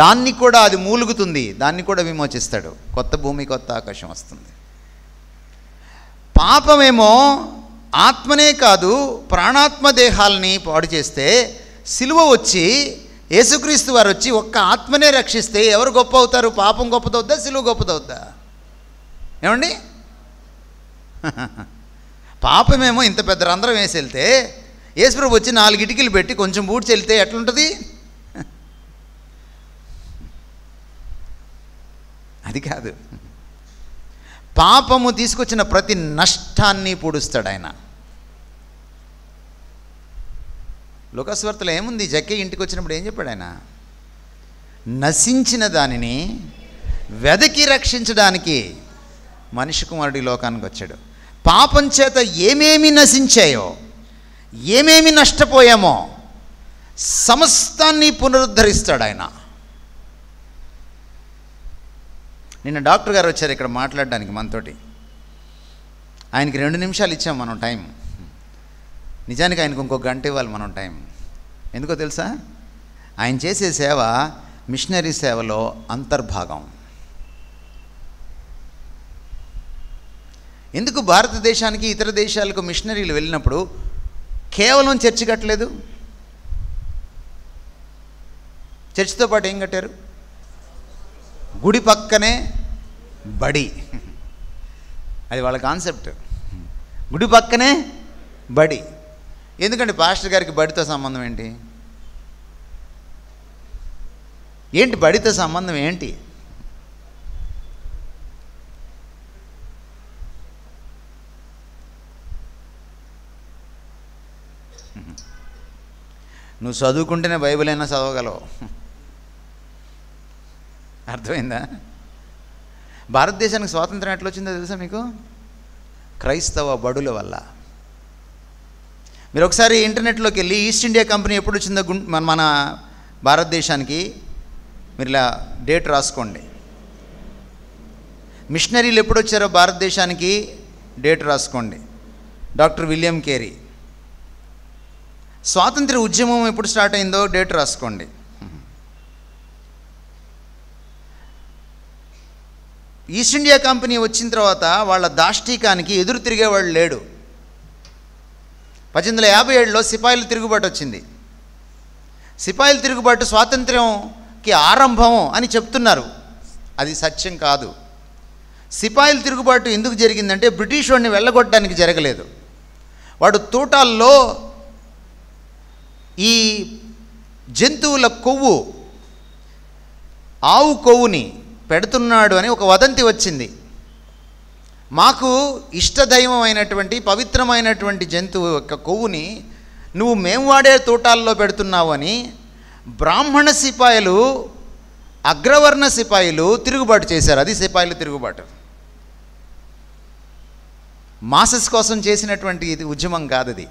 దాన్ని కూడా అది మూలుగుతుంది, దాన్ని కూడా విమోచిస్తాడు. కొత్త భూమి, కొత్త ఆకాశం వస్తుంది. పాపమేమో ఆత్మనే కాదు ప్రాణాత్మ దేహాలని పాడు చేస్తే, సిలువ వచ్చి యేసుక్రీస్తు వారు వచ్చి ఒక్క ఆత్మనే రక్షిస్తే ఎవరు గొప్ప అవుతారు? పాపం గొప్పదవుద్దా, సిలువ గొప్పదవుద్దా? ఏమండి? పాపమేమో ఇంత పెద్ద రంధ్రం వేసి వెళ్తే, యేసుప్రభు వచ్చి 4 ఇటుకలు పెట్టి కొంచెం బూడ్చి వెళ్తే ఎట్లుంటుంది? అది కాదు. పాపము తీసుకొచ్చిన ప్రతి నష్టాన్ని పూడుస్తాడు ఆయన. లోకాసువార్తలో ఏముంది? జక్కే ఇంటికి వచ్చినప్పుడు ఏం చెప్పాడు ఆయన? నశించిన దానిని వెదకి రక్షించడానికి మనిషి కుమారుడి లోకానికి వచ్చాడు. పాపం చేత ఏమేమి నశించాయో, ఏమేమి నష్టపోయామో సమస్తాన్ని పునరుద్ధరిస్తాడు ఆయన. నిన్న డాక్టర్ గారు వచ్చారు ఇక్కడ మాట్లాడడానికి మనతోటి. ఆయనకి 2 నిమిషాలు ఇచ్చాం మనం టైం. నిజానికి ఆయనకు ఇంకో గంట ఇవ్వాలి మనం టైం. ఎందుకో తెలుసా? ఆయన చేసే సేవ మిషనరీ సేవలో అంతర్భాగం. ఎందుకు భారతదేశానికి ఇతర దేశాలకు మిషనరీలు వెళ్ళినప్పుడు కేవలం చర్చి కట్టలేదు? చర్చితో పాటు ఏం కట్టారు? గుడి పక్కనే బడి. అది వాళ్ళ కాన్సెప్ట్. గుడి పక్కనే బడి. ఎందుకంటే పాస్టర్ గారికి బడితో సంబంధం ఏంటి? బడితో సంబంధం ఏంటి? నువ్వు చదువుకుంటేనే బైబిల్ అయినా చదవగలవు. అర్థమైందా? భారతదేశానికి స్వాతంత్రం ఎట్లా వచ్చిందో తెలుసా మీకు? క్రైస్తవ బడుల వల్ల. మీరు ఒకసారి ఇంటర్నెట్లోకి వెళ్ళి ఈస్ట్ ఇండియా కంపెనీ ఎప్పుడు వచ్చిందో మన భారతదేశానికి మీరు ఇలా డేట్ రాసుకోండి. మిషనరీలు ఎప్పుడు వచ్చారో భారతదేశానికి డేట్ రాసుకోండి. Doctor William Carey. స్వాతంత్ర ఉద్యమం ఎప్పుడు స్టార్ట్ అయిందో డేట్ రాసుకోండి. ఈస్ట్ ఇండియా కంపెనీ వచ్చిన తర్వాత వాళ్ళ దాష్టీకానికి ఎదురు తిరిగేవాళ్ళు లేడు. 1857లో సిపాయిల తిరుగుబాటు వచ్చింది. సిపాయిల తిరుగుబాటు స్వాతంత్ర్యంకి ఆరంభం అని చెప్తున్నారు. అది సత్యం కాదు. సిపాయిల తిరుగుబాటు ఎందుకు జరిగిందంటే బ్రిటిష్ వాడిని వెళ్ళగొట్టడానికి జరగలేదు. వాడు తోటాల్లో ఈ జంతువుల కొవ్వు, ఆవు కొవ్వుని పెడుతున్నాడు అని ఒక వదంతి వచ్చింది. మాకు ఇష్టదైవం అయినటువంటి పవిత్రమైనటువంటి జంతువు యొక్క కొవ్వుని నువ్వు మేము వాడే తోటాల్లో పెడుతున్నావు అని బ్రాహ్మణ సిపాయిలు, అగ్రవర్ణ సిపాయిలు తిరుగుబాటు చేశారు. అది సిపాయిల తిరుగుబాటు. మాసెస్ కోసం చేసినటువంటి ఇది ఉద్యమం కాదు. అది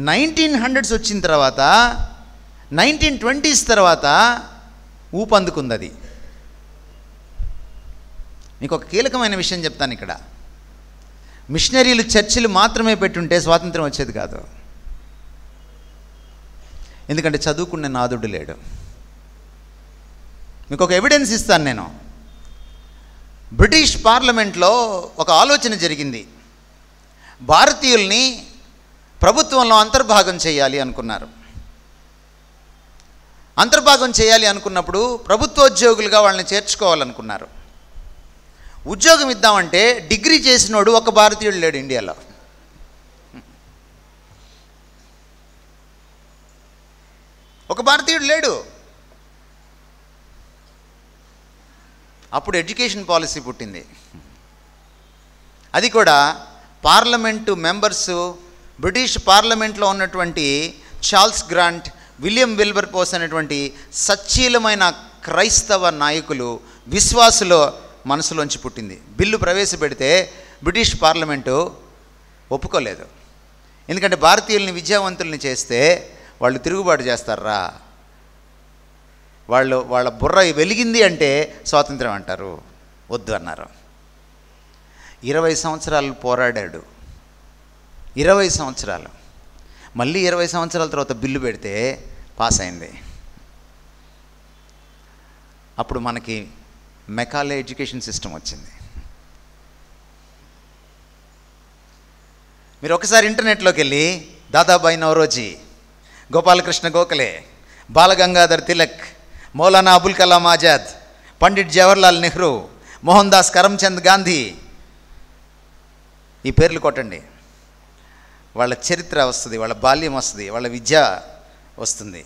1900s వచ్చిన తర్వాత, 1920s తర్వాత ఊపందుకుంది అది. మీకు ఒక కీలకమైన విషయం చెప్తాను ఇక్కడ. మిషనరీలు చర్చిలు మాత్రమే పెట్టుంటే స్వాతంత్రం వచ్చేది కాదు. ఎందుకంటే చదువుకునే నాదుడు లేడు. మీకు ఒక ఎవిడెన్స్ ఇస్తాను నేను. బ్రిటిష్ పార్లమెంట్లో ఒక ఆలోచన జరిగింది. భారతీయుల్ని ప్రభుత్వంలో అంతర్భాగం చేయాలి అనుకున్నారు. అంతర్భాగం చేయాలి అనుకున్నప్పుడు ప్రభుత్వోద్యోగులుగా వాళ్ళని చేర్చుకోవాలనుకున్నారు. ఉద్యోగం ఇద్దామంటే డిగ్రీ చేసినోడు ఒక భారతీయుడు లేడు ఇండియాలో. ఒక భారతీయుడు లేడు. అప్పుడు ఎడ్యుకేషన్ పాలసీ పుట్టింది. అది కూడా పార్లమెంటు మెంబర్సు, బ్రిటిష్ పార్లమెంట్లో ఉన్నటువంటి చార్ల్స్ గ్రాంట్, విలియం విల్బర్పోస్ అనేటువంటి సచ్చీలమైన క్రైస్తవ నాయకులు, విశ్వాసుల మనసులోంచి పుట్టింది. బిల్లు ప్రవేశపెడితే బ్రిటిష్ పార్లమెంటు ఒప్పుకోలేదు. ఎందుకంటే భారతీయుల్ని విద్యావంతుల్ని చేస్తే వాళ్ళు తిరుగుబాటు చేస్తారా, వాళ్ళ బుర్ర వెలిగింది అంటే స్వాతంత్రం అంటారు, వద్దు అన్నారు. 20 సంవత్సరాలు పోరాడాడు. 20 సంవత్సరాలు. మళ్ళీ 20 సంవత్సరాల తర్వాత బిల్లు పెడితే పాస్ అయింది. అప్పుడు మనకి మెకాలే ఎడ్యుకేషన్ సిస్టమ్ వచ్చింది. మీరు ఒకసారి ఇంటర్నెట్లోకి వెళ్ళి దాదాబాయి నౌరోజీ, గోపాలకృష్ణ గోఖలే, బాలగంగాధర్ తిలక్, మౌలానా అబుల్ కలాం ఆజాద్, పండిట్ జవహర్లాల్ నెహ్రూ, మోహన్ దాస్ కరమ్చంద్ గాంధీ, ఈ పేర్లు కొట్టండి. వాళ్ళ చరిత్ర వస్తుంది, వాళ్ళ బాల్యం వస్తుంది, వాళ్ళ విద్య వస్తుంది.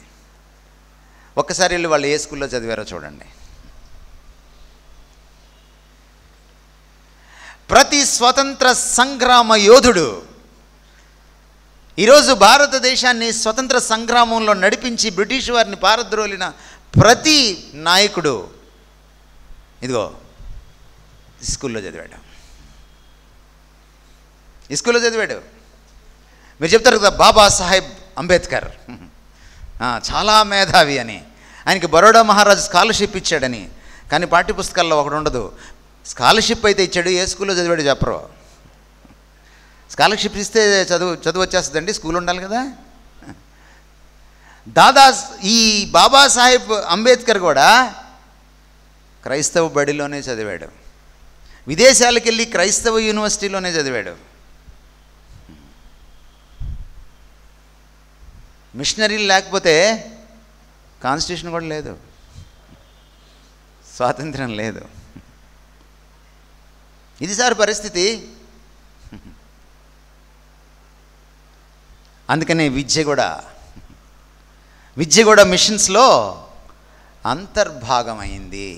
ఒక్కసారి వెళ్ళి వాళ్ళు ఏ స్కూల్లో చదివారో చూడండి. ప్రతి స్వతంత్ర సంగ్రామ యోధుడు, ఈరోజు భారతదేశాన్ని స్వతంత్ర సంగ్రామంలో నడిపించి బ్రిటిష్ వారిని పారద్రోలిన ప్రతి నాయకుడు ఇదిగో ఈ స్కూల్లో చదివాడు. ఈ స్కూల్లో చదివాడు. మీరు చెప్తారు కదా బాబాసాహెబ్ అంబేద్కర్ చాలా మేధావి అని, ఆయనకి బరోడా మహారాజు స్కాలర్షిప్ ఇచ్చాడని. కానీ పాఠ్యపుస్తకాల్లో ఒకటి ఉండదు, స్కాలర్షిప్ అయితే ఇచ్చాడు, ఏ స్కూల్లో చదివాడు చెప్పరు. స్కాలర్షిప్ ఇస్తే చదువు వచ్చేస్తుందండి, స్కూల్ ఉండాలి కదా. ఈ బాబాసాహెబ్ అంబేద్కర్ కూడా క్రైస్తవ బడిలోనే చదివాడు, విదేశాలకు వెళ్ళి క్రైస్తవ యూనివర్సిటీలోనే చదివాడు. మిషనరీలు లేకపోతే కాన్స్టిట్యూషన్ కూడా లేదు, స్వాతంత్రం లేదు. ఇది సార్ పరిస్థితి. అందుకనే విద్య కూడా మిషన్స్లో అంతర్భాగమైంది.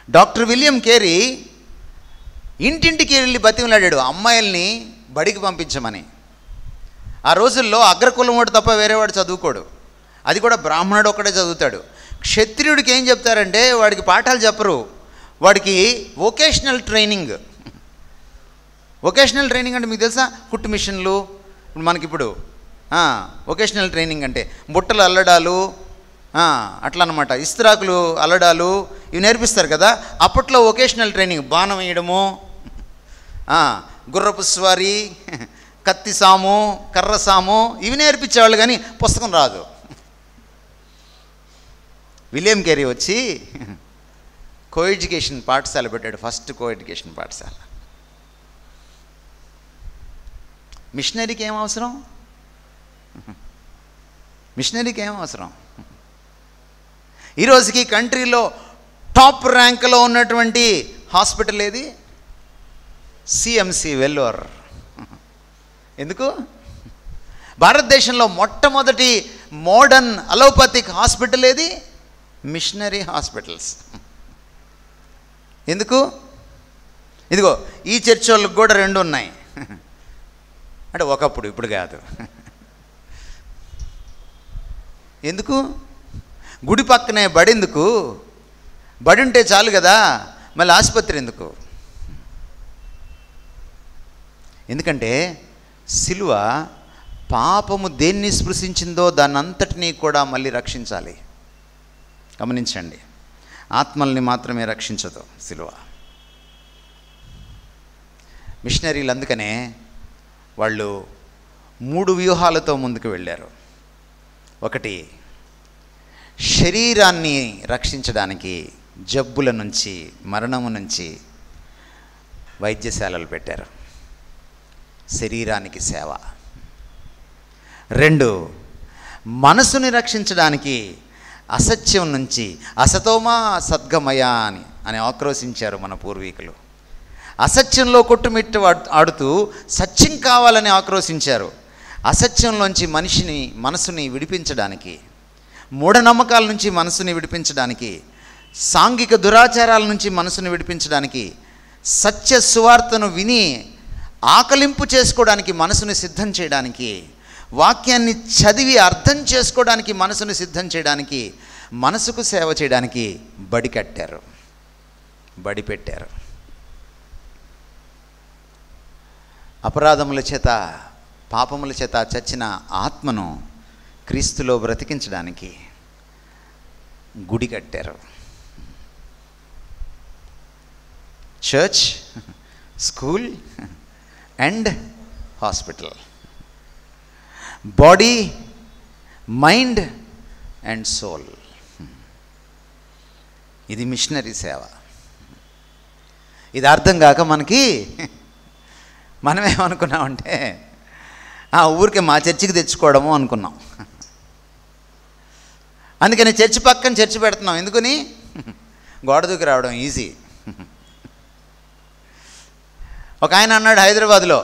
డాక్టర్ విలియం కేరీ ఇంటింటికి వెళ్ళి బతిమలాడాడు అమ్మాయిల్ని బడికి పంపించమని. ఆ రోజుల్లో అగ్రకులం వాడు తప్ప వేరేవాడు చదువుకోడు, అది కూడా బ్రాహ్మణుడు ఒక్కడే చదువుతాడు. క్షత్రియుడికి ఏం చెప్తారంటే వాడికి పాఠాలు చెప్పరు, వాడికి వొకేషనల్ ట్రైనింగ్ అంటే మీకు తెలుసా, కుట్టు మిషన్లు. మనకిప్పుడు వొకేషనల్ ట్రైనింగ్ అంటే బుట్టలు అల్లడాలు, అట్లా అనమాట, ఇస్త్రాకులు అల్లడాలు ఇవి నేర్పిస్తారు కదా. అప్పట్లో వొకేషనల్ ట్రైనింగ్, బాణం వేయడము, గుర్రపు స్వారీ, కత్తి సాము, కర్ర సాము ఇవి నేర్పించేవాళ్ళు, కానీ పుస్తకం రాదు. విలియం కేరీ వచ్చి కో ఎడ్యుకేషన్ పాఠశాల పెట్టాడు, ఫస్ట్ కో ఎడ్యుకేషన్ పాఠశాల. మిషనరీకి ఏం అవసరం? ఈరోజుకి కంట్రీలో టాప్ ర్యాంక్లో ఉన్నటువంటి హాస్పిటల్ ఏది? సిఎంసి వెల్లూర్. ఎందుకు? భారతదేశంలో మొట్టమొదటి మోడర్న్ అలోపతిక్ హాస్పిటల్ ఏది? Missionary hospitals. ఎందుకు? ఇదిగో ఈ చర్చ్ వాళ్ళకి కూడా 2 ఉన్నాయి, అంటే ఒకప్పుడు, ఇప్పుడు కాదు. ఎందుకు? గుడి పక్కనే బడి ఎందుకు? బడి ఉంటే చాలు కదా, మళ్ళీ ఆసుపత్రి ఎందుకు? ఎందుకంటే సిలువ పాపము దేన్ని స్పృశించిందో దాన్ని అంతటినీ కూడా మళ్ళీ రక్షించాలి. గమనించండి, ఆత్మల్ని మాత్రమే రక్షించదు సిలువ. మిషనరీలు అందుకనే వాళ్ళు 3 వ్యూహాలతో ముందుకు వెళ్ళారు. ఒకటి, శరీరాన్ని రక్షించడానికి జబ్బుల నుంచి, మరణము నుంచి వైద్యశాలలు పెట్టారు, శరీరానికి సేవ. 2, మనసుని రక్షించడానికి అసత్యం నుంచి, అసతోమా సద్గమయ అని ఆక్రోశించారు మన పూర్వీకులు. అసత్యంలో కొట్టుమిట్టు ఆడుతూ సత్యం కావాలని ఆక్రోశించారు. అసత్యంలోంచి మనసుని విడిపించడానికి, మూఢనమ్మకాల నుంచి మనసుని విడిపించడానికి, సాంఘిక దురాచారాల నుంచి మనసుని విడిపించడానికి, సత్య సువార్తను విని ఆకలింపు చేసుకోవడానికి మనసుని సిద్ధం చేయడానికి, వాక్యాన్ని చదివి అర్థం చేసుకోవడానికి మనసుని సిద్ధం చేయడానికి, మనసుకు సేవ చేయడానికి బడి పెట్టారు. అపరాధముల చేత, పాపముల చేత చచ్చిన ఆత్మను క్రీస్తులో బ్రతికించడానికి గుడి కట్టారు. Church, school and hospital. Body, mind and soul. ఇది మిషనరీ సేవ. ఇది అర్థం కాక మనమేమనుకున్నామంటే ఊరికే మా చర్చికి తెచ్చుకోవడము అనుకున్నాం. అందుకని చర్చి పక్కన చర్చి పెడుతున్నాం. ఎందుకని? గోడ దూకి రావడం ఈజీ. ఒక ఆయన అన్నాడు హైదరాబాద్లో,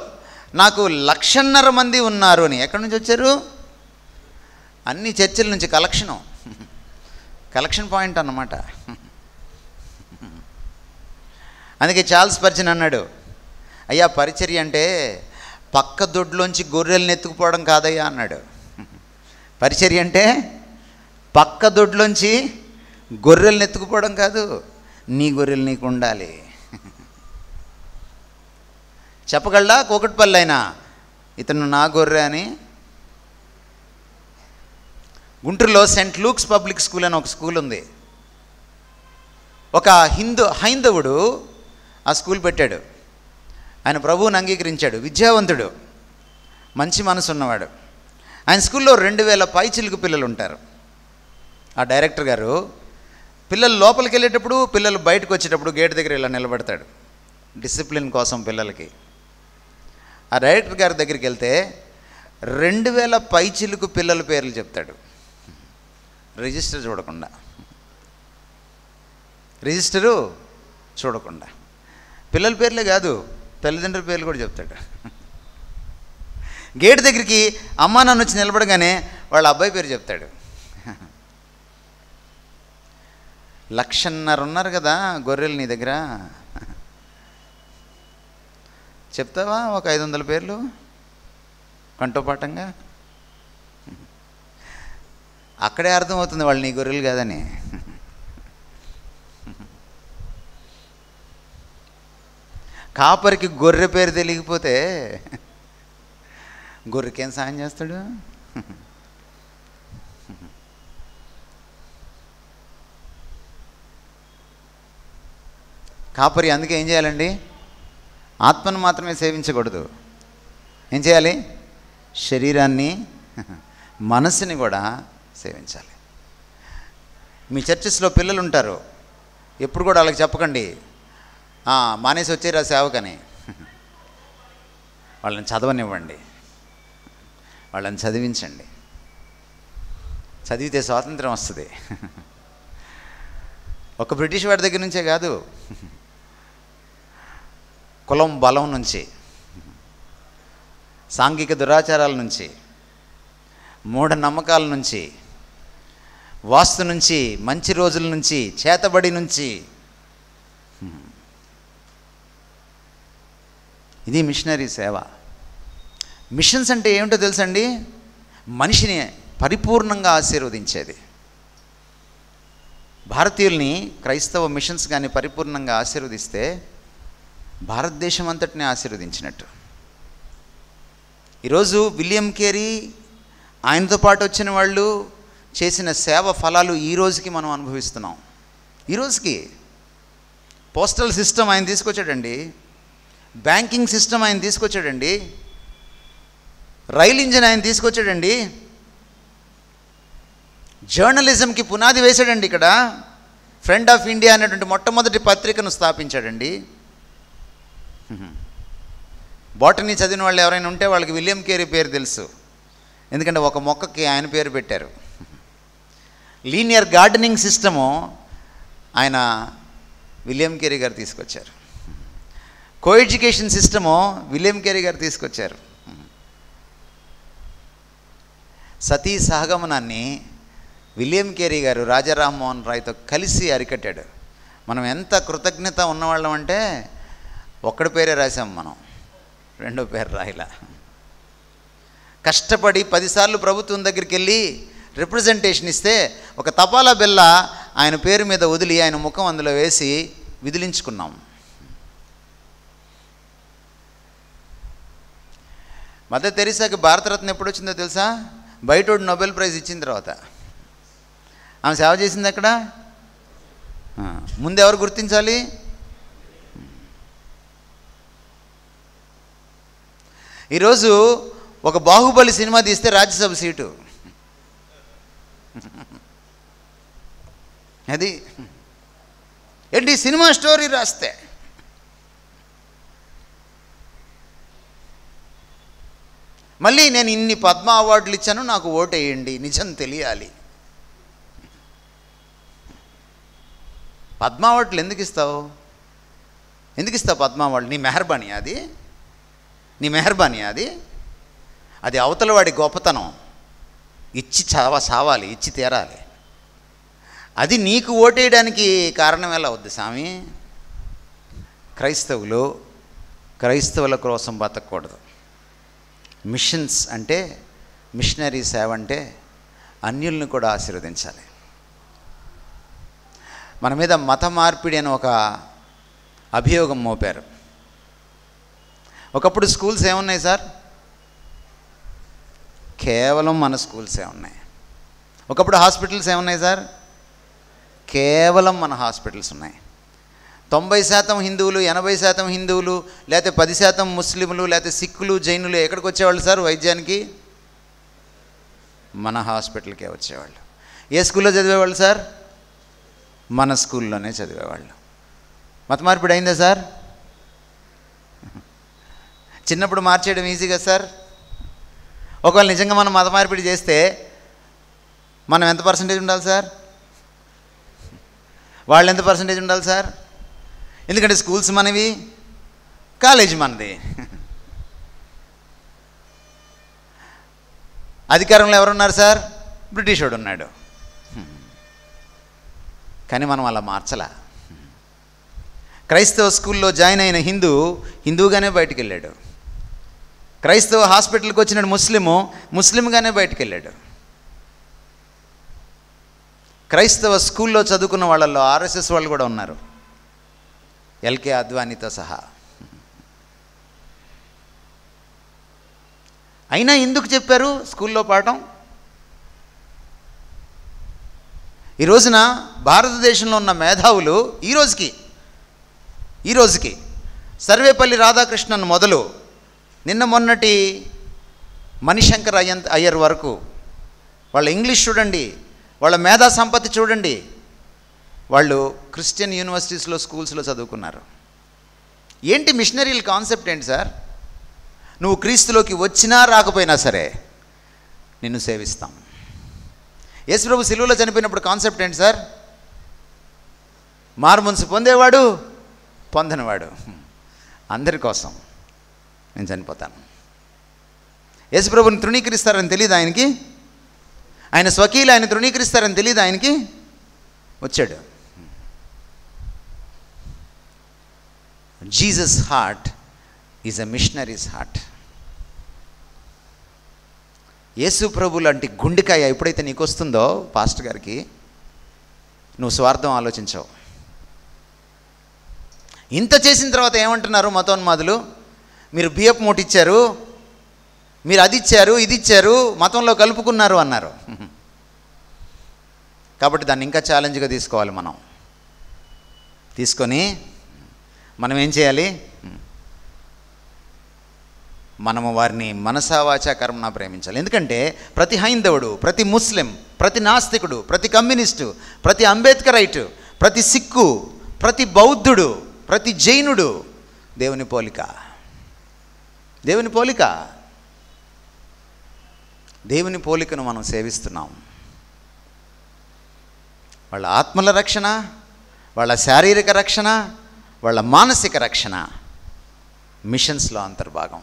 నాకు 1,50,000 మంది ఉన్నారు అని. ఎక్కడి నుంచి వచ్చారు? అన్ని చర్చిల నుంచి. కలెక్షన్ పాయింట్ అన్నమాట. అందుకే చార్ల్స్ స్పర్జన్ అన్నాడు, అయ్యా పరిచర్య అంటే పక్క దొడ్లోంచి గొర్రెలను ఎత్తుకుపోవడం కాదయ్యా అన్నాడు. పరిచర్య అంటే పక్క దొడ్లోంచి గొర్రెలను ఎత్తుకుపోవడం కాదు, నీ గొర్రెలు నీకు ఉండాలి. చెప్పగలడా కూకట్పల్లి అయినా ఇతను నా గొర్రె అని? గుంటూరులో సెయింట్ లూక్స్ పబ్లిక్ స్కూల్ అని ఒక స్కూల్ ఉంది. ఒక హైందవుడు ఆ స్కూల్ పెట్టాడు. ఆయన ప్రభువుని అంగీకరించాడు, విద్యావంతుడు, మంచి మనసు ఉన్నవాడు. ఆయన స్కూల్లో 2000 పైచిలుకు పిల్లలు ఉంటారు. ఆ డైరెక్టర్ గారు పిల్లలు లోపలికి వెళ్ళేటప్పుడు, పిల్లలు బయటకు వచ్చేటప్పుడు గేట్ దగ్గర ఇలా నిలబెడతాడు డిసిప్లిన్ కోసం పిల్లలకి. ఆ డైరెక్టర్ గారి దగ్గరికి వెళ్తే 2000 పైచిలుకు పిల్లల పేర్లు చెప్తాడు, రిజిస్టర్ చూడకుండా, రిజిస్టరు చూడకుండా. పిల్లల పేర్లే కాదు, తల్లిదండ్రుల పేర్లు కూడా చెప్తాడు. గేట్ దగ్గరికి అమ్మా నాన్న వచ్చి నిలబడగానే వాళ్ళ అబ్బాయి పేరు చెప్తాడు. 1,50,000 ఉన్నారు కదా గొర్రెలు నీ దగ్గర, చెప్తావా ఒక 500 పేర్లు కంఠోపాఠంగా? అక్కడే అర్థమవుతుంది వాళ్ళు నీ గొర్రెలు కాదని. కాపరికి గొర్రె పేరు తెలియకపోతే గొర్రెకేం సాయం చేస్తాడు? కాపరి అందుకే ఏం చేయాలండి? ఆత్మను మాత్రమే సేవించకూడదు. ఏం చేయాలి? శరీరాన్ని, మనసుని కూడా సేవించాలి. మీ చర్చెస్లో పిల్లలు ఉంటారు, ఎప్పుడు కూడా వాళ్ళకి చెప్పకండి మానేసి వచ్చేరా సేవకని. వాళ్ళని చదవనివ్వండి, వాళ్ళని చదివించండి. చదివితే స్వాతంత్రం వస్తుంది. ఒక బ్రిటిష్ వాడి దగ్గర నుంచే కాదు, కులం బలం నుంచి, సాంఘిక దురాచారాల నుంచి, మూఢనమ్మకాల నుంచి, వాస్తు నుంచి, మంచి రోజుల నుంచి, చేతబడి నుంచి. ఇది మిషనరీ సేవ. మిషన్స్ అంటే ఏమిటో తెలుసండి? మనిషిని పరిపూర్ణంగా ఆశీర్వదించేది. భారతీయుల్ని క్రైస్తవ మిషన్స్ కానీ పరిపూర్ణంగా ఆశీర్వదిస్తే భారతదేశం అంతటిని ఆశీర్వదించినట్టు. ఈరోజు విలియం కేరీ, ఆయనతో పాటు వచ్చిన వాళ్ళు చేసిన సేవ ఫలాలు ఈ రోజుకి మనం అనుభవిస్తున్నాం. ఈ రోజుకి పోస్టల్ సిస్టమ్ ఆయన తీసుకొచ్చాడండి, బ్యాంకింగ్ సిస్టమ్ ఆయన తీసుకొచ్చాడండి, రైల్ ఇంజిన్ ఆయన తీసుకొచ్చాడండి, జర్నలిజంకి పునాది వేశాడండి. ఇక్కడ ఫ్రెండ్ ఆఫ్ ఇండియా అనేటువంటి మొట్టమొదటి పత్రికను స్థాపించాడండి. బాటనీ చదివిన వాళ్ళు ఎవరైనా ఉంటే వాళ్ళకి విలియం కేరీ పేరు తెలుసు, ఎందుకంటే ఒక మొక్కకి ఆయన పేరు పెట్టారు. లీనియర్ గార్డెనింగ్ సిస్టము ఆయన విలియం కేరీ గారు తీసుకొచ్చారు. Co education system William Carey గారు తీసుకొచ్చారు. సతీ సహగమనాన్ని విలియం కేరీ గారు రాజా రామ్మోహన్ రాయ్తో కలిసి అరికట్టాడు. మనం ఎంత కృతజ్ఞత ఉన్నవాళ్ళం అంటే ఒక్కడి పేరే రాసాం మనం, రెండో పేరు రాయిలా. కష్టపడి 10 సార్లు ప్రభుత్వం దగ్గరికి వెళ్ళి రిప్రజెంటేషన్ ఇస్తే ఒక తపాలా బిల్ల ఆయన పేరు మీద వదిలి ఆయన ముఖం అందులో వేసి విదిలించుకున్నాం. మదర్ తెరీసాకి భారతరత్న ఎప్పుడు వచ్చిందో తెలుసా? బయటోడు నోబెల్ ప్రైజ్ ఇచ్చిన తర్వాత. ఆమె సేవ చేసింది అక్కడ. ముందు ఎవరు గుర్తించాలి? ఈరోజు ఒక బాహుబలి సినిమా తీస్తే రాజ్యసభ సీటు. అది ఏంటి? సినిమా స్టోరీ రాస్తే. మళ్ళీ నేను ఇన్ని పద్మ అవార్డులు ఇచ్చాను, నాకు ఓటు వేయండి, నిజం తెలియాలి. పద్మ అవార్డులు ఎందుకు ఇస్తావు? ఎందుకు ఇస్తావు పద్మ అవార్డులు? నీ మెహర్బానీ అది, నీ మెహర్బానీ అది. అది అవతల వాడి గొప్పతనం. ఇచ్చి సావాలి, ఇచ్చి తీరాలి. అది నీకు ఓటేయడానికి కారణం ఎలా వద్దు స్వామి? క్రైస్తవుల కోసం బతకూడదు. మిషన్స్ అంటే, మిషనరీ సేవ అంటే అన్యుల్ని కూడా ఆశీర్వదించాలి. మన మీద మత మార్పిడి అని ఒక అభియోగం మోపారు. ఒకప్పుడు స్కూల్స్ ఏమున్నాయి సార్? కేవలం మన స్కూల్సే ఉన్నాయి. ఒకప్పుడు హాస్పిటల్స్ ఏమున్నాయి సార్? కేవలం మన హాస్పిటల్స్ ఉన్నాయి. 90% హిందువులు, 80% హిందువులు, లేకపోతే 10% ముస్లింలు, లేకపోతే సిక్కులు, జైనులు ఎక్కడికి వచ్చేవాళ్ళు సార్ వైద్యానికి? మన హాస్పిటల్కే వచ్చేవాళ్ళు. ఏ స్కూల్లో చదివేవాళ్ళు సార్? మన స్కూల్లోనే చదివేవాళ్ళు. మత మార్పిడి అయిందా సార్? చిన్నప్పుడు మార్చేయడం ఈజీగా సార్. ఒకవేళ నిజంగా మనం మత మార్పిడి చేస్తే మనం ఎంత పర్సంటేజ్ ఉండాలి సార్? వాళ్ళు ఎంత పర్సంటేజ్ ఉండాలి సార్? ఎందుకంటే స్కూల్స్ మనవి, కాలేజ్ మనది. అధికారంలో ఎవరున్నారు సార్? బ్రిటిష్ వాడు ఉన్నాడు. కానీ మనం అలా మార్చలా. క్రైస్తవ స్కూల్లో జాయిన్ అయిన హిందూగానే బయటికి వెళ్ళాడు. క్రైస్తవ హాస్పిటల్కి వచ్చిన ముస్లింగానే బయటికి వెళ్ళాడు. క్రైస్తవ స్కూల్లో చదువుకున్న వాళ్ళల్లో ఆర్ఎస్ఎస్ వాళ్ళు కూడా ఉన్నారు, ఎల్కే అద్వానీతో సహా. అయినా ఎందుకు చెప్పారు స్కూల్లో పాఠం? ఈ రోజున భారతదేశంలో ఉన్న మేధావులు ఈ రోజుకి సర్వేపల్లి రాధాకృష్ణన్ మొదలు నిన్న మొన్నటి మణిశంకర్ అయ్యర్ వరకు వాళ్ళ ఇంగ్లీష్ చూడండి, వాళ్ళ మేధా సంపత్తి చూడండి. వాళ్ళు క్రిస్టియన్ యూనివర్సిటీస్లో, స్కూల్స్లో చదువుకున్నారు. ఏంటి మిషనరీల కాన్సెప్ట్ ఏంటి సార్? నువ్వు క్రీస్తులోకి వచ్చినా రాకపోయినా సరే నిన్ను సేవిస్తాం. యేసుప్రభు సిలువలో చనిపోయినప్పుడు కాన్సెప్ట్ ఏంటి సార్? మారుమనసు పొందేవాడు, పొందనివాడు అందరి కోసం నేను చనిపోతాను. యేసుప్రభుని తృణీకరిస్తారని తెలియదు ఆయనకి. ఆయన స్వకీయులు ఆయన తృణీకరిస్తారని తెలియదు ఆయనకి. వచ్చాడు. Jesus heart is a missionary's heart. యేసు ప్రభు లాంటి గుండెకాయ ఎప్పుడైతే నీకు వస్తుందో పాస్టర్ గారికి, నువ్వు స్వార్థం ఆలోచించవు. ఇంత చేసిన తర్వాత ఏమంటున్నారు మతోన్మాదులు? మీరు బియ్యపు మూట ఇచ్చారు, మీరు అది ఇచ్చారు, ఇది ఇచ్చారు, మతంలో కలుపుకున్నారు అన్నారు. కాబట్టి దాన్ని ఇంకా ఛాలెంజ్గా తీసుకోవాలి. మనం తీసుకొని మనం ఏం చేయాలి? మనము వారిని మనసా వాచా కర్మణ ప్రేమించాలి. ఎందుకంటే ప్రతి హైందవుడు, ప్రతి ముస్లిం, ప్రతి నాస్తికుడు, ప్రతి కమ్యూనిస్టు, ప్రతి అంబేద్కరైటు, ప్రతి సిక్కు, ప్రతి బౌద్ధుడు, ప్రతి జైనుడు దేవుని పోలిక. దేవుని పోలిక. దేవుని పోలికను మనం సేవిస్తున్నాం. వాళ్ళ ఆత్మల రక్షణ, వాళ్ళ శారీరక రక్షణ, వాళ్ళ మానసిక రక్షణ మిషన్స్లో అంతర్భాగం.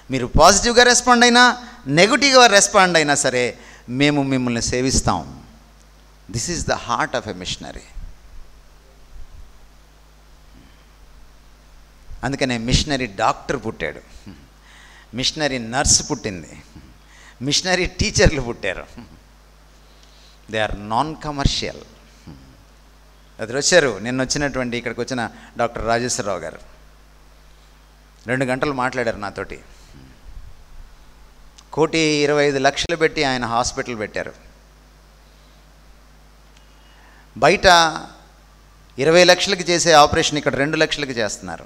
మీరు పాజిటివ్గా రెస్పాండ్ అయినా, నెగిటివ్గా రెస్పాండ్ అయినా సరే మేము మిమ్మల్ని సేవిస్తాం. This is the heart of a missionary. అందుకనే మిషనరీ డాక్టర్ పుట్టాడు, మిషనరీ నర్స్ పుట్టింది, మిషనరీ టీచర్లు పుట్టారు. They are non commercial. అది వచ్చారు నిన్న వచ్చినటువంటి ఇక్కడికి వచ్చిన డాక్టర్ రాజేశ్వరరావు గారు 2 గంటలు మాట్లాడారు నాతోటి. 1,25,00,000 పెట్టి ఆయన హాస్పిటల్ పెట్టారు. బయట 20 లక్షలకి చేసే ఆపరేషన్ ఇక్కడ 2 లక్షలకి చేస్తున్నారు.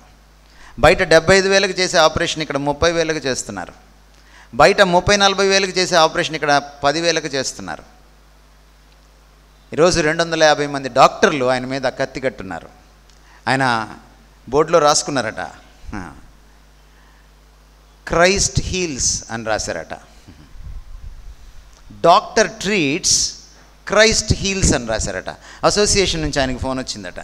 బయట 75,000కి చేసే ఆపరేషన్ ఇక్కడ 30,000కి చేస్తున్నారు. బయట 30-40,000కి చేసే ఆపరేషన్ ఇక్కడ 10,000కి చేస్తున్నారు. ఈరోజు 250 మంది డాక్టర్లు ఆయన మీద కత్తి కట్టున్నారు. ఆయన బోర్డులో రాసుకున్నారట, క్రైస్ట్ హీల్స్ అని రాశారట. డాక్టర్ ట్రీట్స్, క్రైస్ట్ హీల్స్ అని రాశారట. అసోసియేషన్ నుంచి ఆయనకు ఫోన్ వచ్చిందట.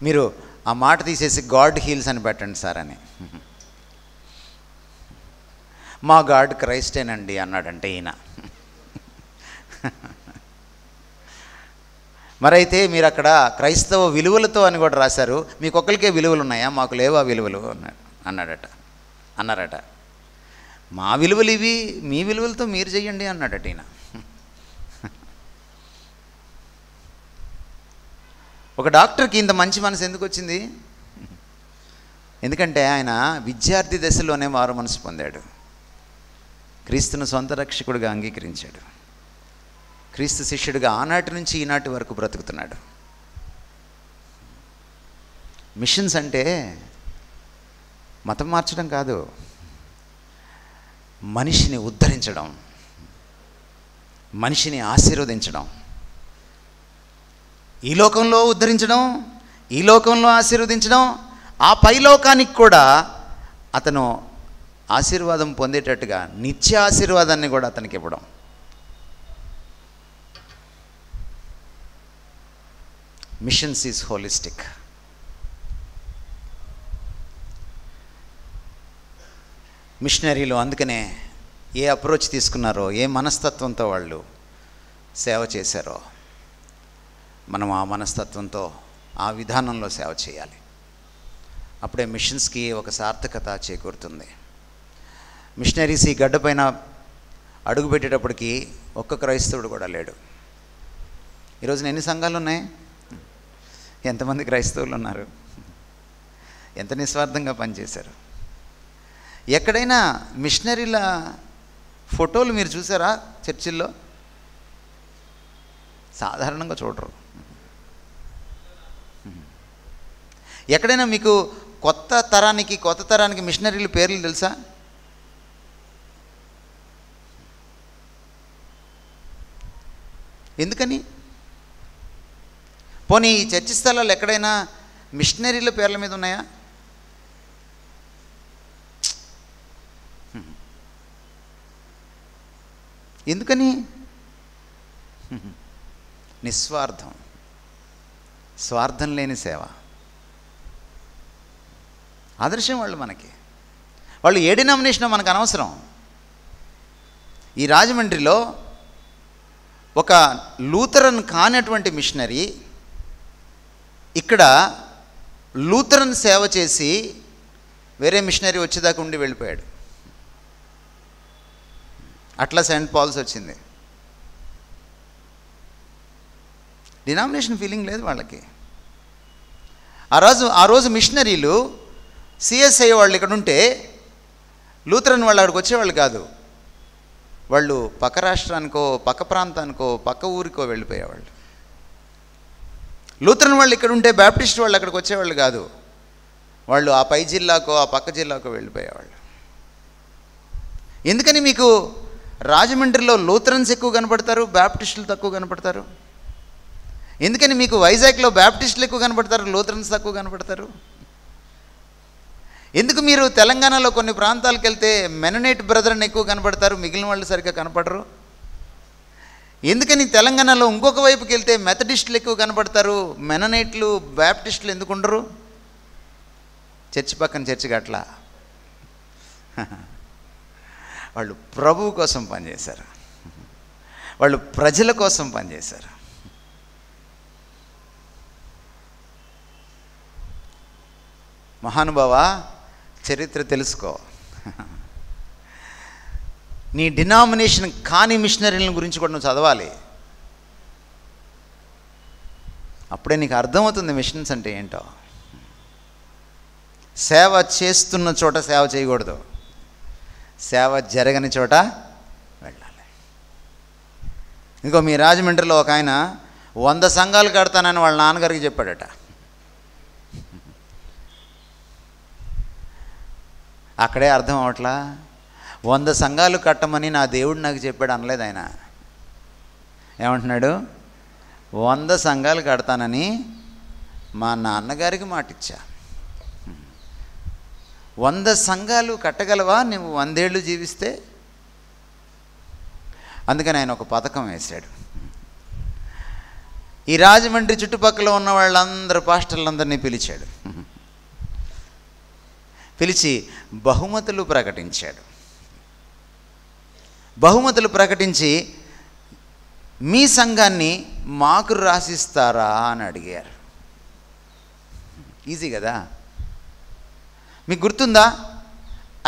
మీరు ఆ మాట తీసేసి గాడ్ హీల్స్ అని పెట్టండి సార్ అని. మా గాడ్ క్రైస్టేనండి అన్నాడంటే ఈయన. మరైతే మీరు అక్కడ క్రైస్తవ విలువలతో అని కూడా రాశారు, మీకు ఒక్కరికే విలువలు ఉన్నాయా? మాకు లేవా విలువలు అన్నారట. మా విలువలు ఇవి, మీ విలువలతో మీరు చెయ్యండి అన్నాడట ఈయన. ఒక డాక్టర్కి ఇంత మంచి మనసు ఎందుకు వచ్చింది? ఎందుకంటే ఆయన విద్యార్థి దశలోనే మారు మనసు పొందాడు, క్రీస్తును సొంత రక్షకుడిగా అంగీకరించాడు. క్రీస్తు శిష్యుడిగా ఆనాటి నుంచి ఈనాటి వరకు బ్రతుకుతున్నాడు. మిషన్స్ అంటే మతం మార్చడం కాదు, మనిషిని ఉద్ధరించడం, మనిషిని ఆశీర్వదించడం, ఈ లోకంలో ఉద్ధరించడం, ఈ లోకంలో ఆశీర్వదించడం, ఆ పైలోకానికి కూడా అతను ఆశీర్వాదం పొందేటట్టుగా నిత్య ఆశీర్వాదాన్ని కూడా అతనికి ఇవ్వడం. Machines is holistic. మిషనరీలు అందుకనే ఏ అప్రోచ్ తీసుకున్నారో, ఏ మనస్తత్వంతో వాళ్ళు సేవ చేశారో, మనం ఆ మనస్తత్వంతో ఆ విధానంలో సేవ చేయాలి. అప్పుడే మిషన్స్కి ఒక సార్థకత చేకూరుతుంది. మిషనరీస్ ఈ గడ్డపైన అడుగుపెట్టేటప్పటికి ఒక్క క్రైస్తవుడు కూడా లేడు. ఈరోజున ఎన్ని సంఘాలు ఉన్నాయి? ఎంతమంది క్రైస్తవులు ఉన్నారు? ఎంత నిస్వార్థంగా పనిచేశారు? ఎక్కడైనా మిషనరీల ఫోటోలు మీరు చూసారా? చర్చిల్లో సాధారణంగా చూడరు. ఎక్కడైనా మీకు కొత్త తరానికి మిషనరీల పేర్లు తెలుసా? ఎందుకని? పోనీ ఈ చర్చి స్థలాలు ఎక్కడైనా మిషనరీల పేర్ల మీద ఉన్నాయా? ఎందుకని? నిస్వార్థం, స్వార్థం లేని సేవ. ఆదర్శం వాళ్ళు మనకి. వాళ్ళు ఏ డినామినేషనో మనకు అనవసరం. ఈ రాజమండ్రిలో ఒక లూథరన్ కానటువంటి మిషనరీ ఇక్కడ లూథరన్ సేవ చేసి వేరే మిషనరీ వచ్చేదాకా ఉండి వెళ్ళిపోయాడు. అట్లా సెయింట్ పాల్స్ వచ్చింది. డినామినేషన్ ఫీలింగ్ లేదు వాళ్ళకి. ఆ రోజు మిషనరీలు సిఎస్ఐ వాళ్ళు ఇక్కడ ఉంటే లూథరన్ వాళ్ళు అక్కడికి వచ్చేవాళ్ళు కాదు. వాళ్ళు పక్క రాష్ట్రానికో, పక్క ప్రాంతానికో, పక్క ఊరికో వెళ్ళిపోయేవాళ్ళు. లూథరన్ వాళ్ళు ఇక్కడ ఉంటే బ్యాప్టిస్ట్ వాళ్ళు అక్కడికి వచ్చేవాళ్ళు కాదు. వాళ్ళు ఆ పై జిల్లాకో, ఆ పక్క జిల్లాకో వెళ్ళిపోయేవాళ్ళు. ఎందుకని మీకు రాజమండ్రిలో లూథరన్స్ ఎక్కువ కనపడతారు, బ్యాప్టిస్టులు తక్కువ కనపడతారు? ఎందుకని మీకు వైజాగ్లో బ్యాప్టిస్టులు ఎక్కువ కనపడతారు, లూథరన్స్ తక్కువ కనపడతారు? ఎందుకు మీరు తెలంగాణలో కొన్ని ప్రాంతాలకు వెళ్తే మెననేట్ బ్రదర్ని ఎక్కువ కనపడతారు, మిగిలిన వాళ్ళు సరిగ్గా కనపడరు? ఎందుకని తెలంగాణలో ఇంకొక వైపుకి వెళ్తే మెథడిస్టులు ఎక్కువ కనపడతారు, మెననేట్లు బ్యాప్టిస్టులు ఎందుకు ఉండరు? చర్చి పక్కన చర్చికి అట్లా. వాళ్ళు ప్రభువు కోసం పనిచేశారు, వాళ్ళు ప్రజల కోసం పనిచేశారు. మహానుభావ, చరిత్ర తెలుసుకో. నీ డినామినేషన్ కాని మిషనరీల గురించి కూడా నువ్వు చదవాలి. అప్పుడే నీకు అర్థమవుతుంది మిషన్స్ అంటే ఏంటో. సేవ చేస్తున్న చోట సేవ చేయకూడదు, సేవ జరగని చోట వెళ్ళాలి. ఇంకో మీ రాజమండ్రిలో ఒక ఆయన 100 సంఘాలు కడతానని వాళ్ళ నాన్నగారికి చెప్పాడట. అక్కడే అర్థం అవట్లా. 100 సంఘాలు కట్టమని నా దేవుడు నాకు చెప్పాడు అనలేదు ఆయన. ఏమంటున్నాడు? 100 సంఘాలు కడతానని మా నాన్నగారికి మాటిచ్చా. 100 సంఘాలు కట్టగలవా నువ్వు 100 ఏళ్ళు జీవిస్తే? అందుకని ఆయన ఒక పథకం వేశాడు. ఈ రాజమండ్రి చుట్టుపక్కల ఉన్న వాళ్ళందరూ పాస్టర్లందరినీ పిలిచాడు. పిలిచి బహుమతులు ప్రకటించాడు. బహుమతులు ప్రకటించి మీ సంఘాన్ని మాకు రాసిస్తారా అని అడిగారు. ఈజీ కదా. మీకు గుర్తుందా?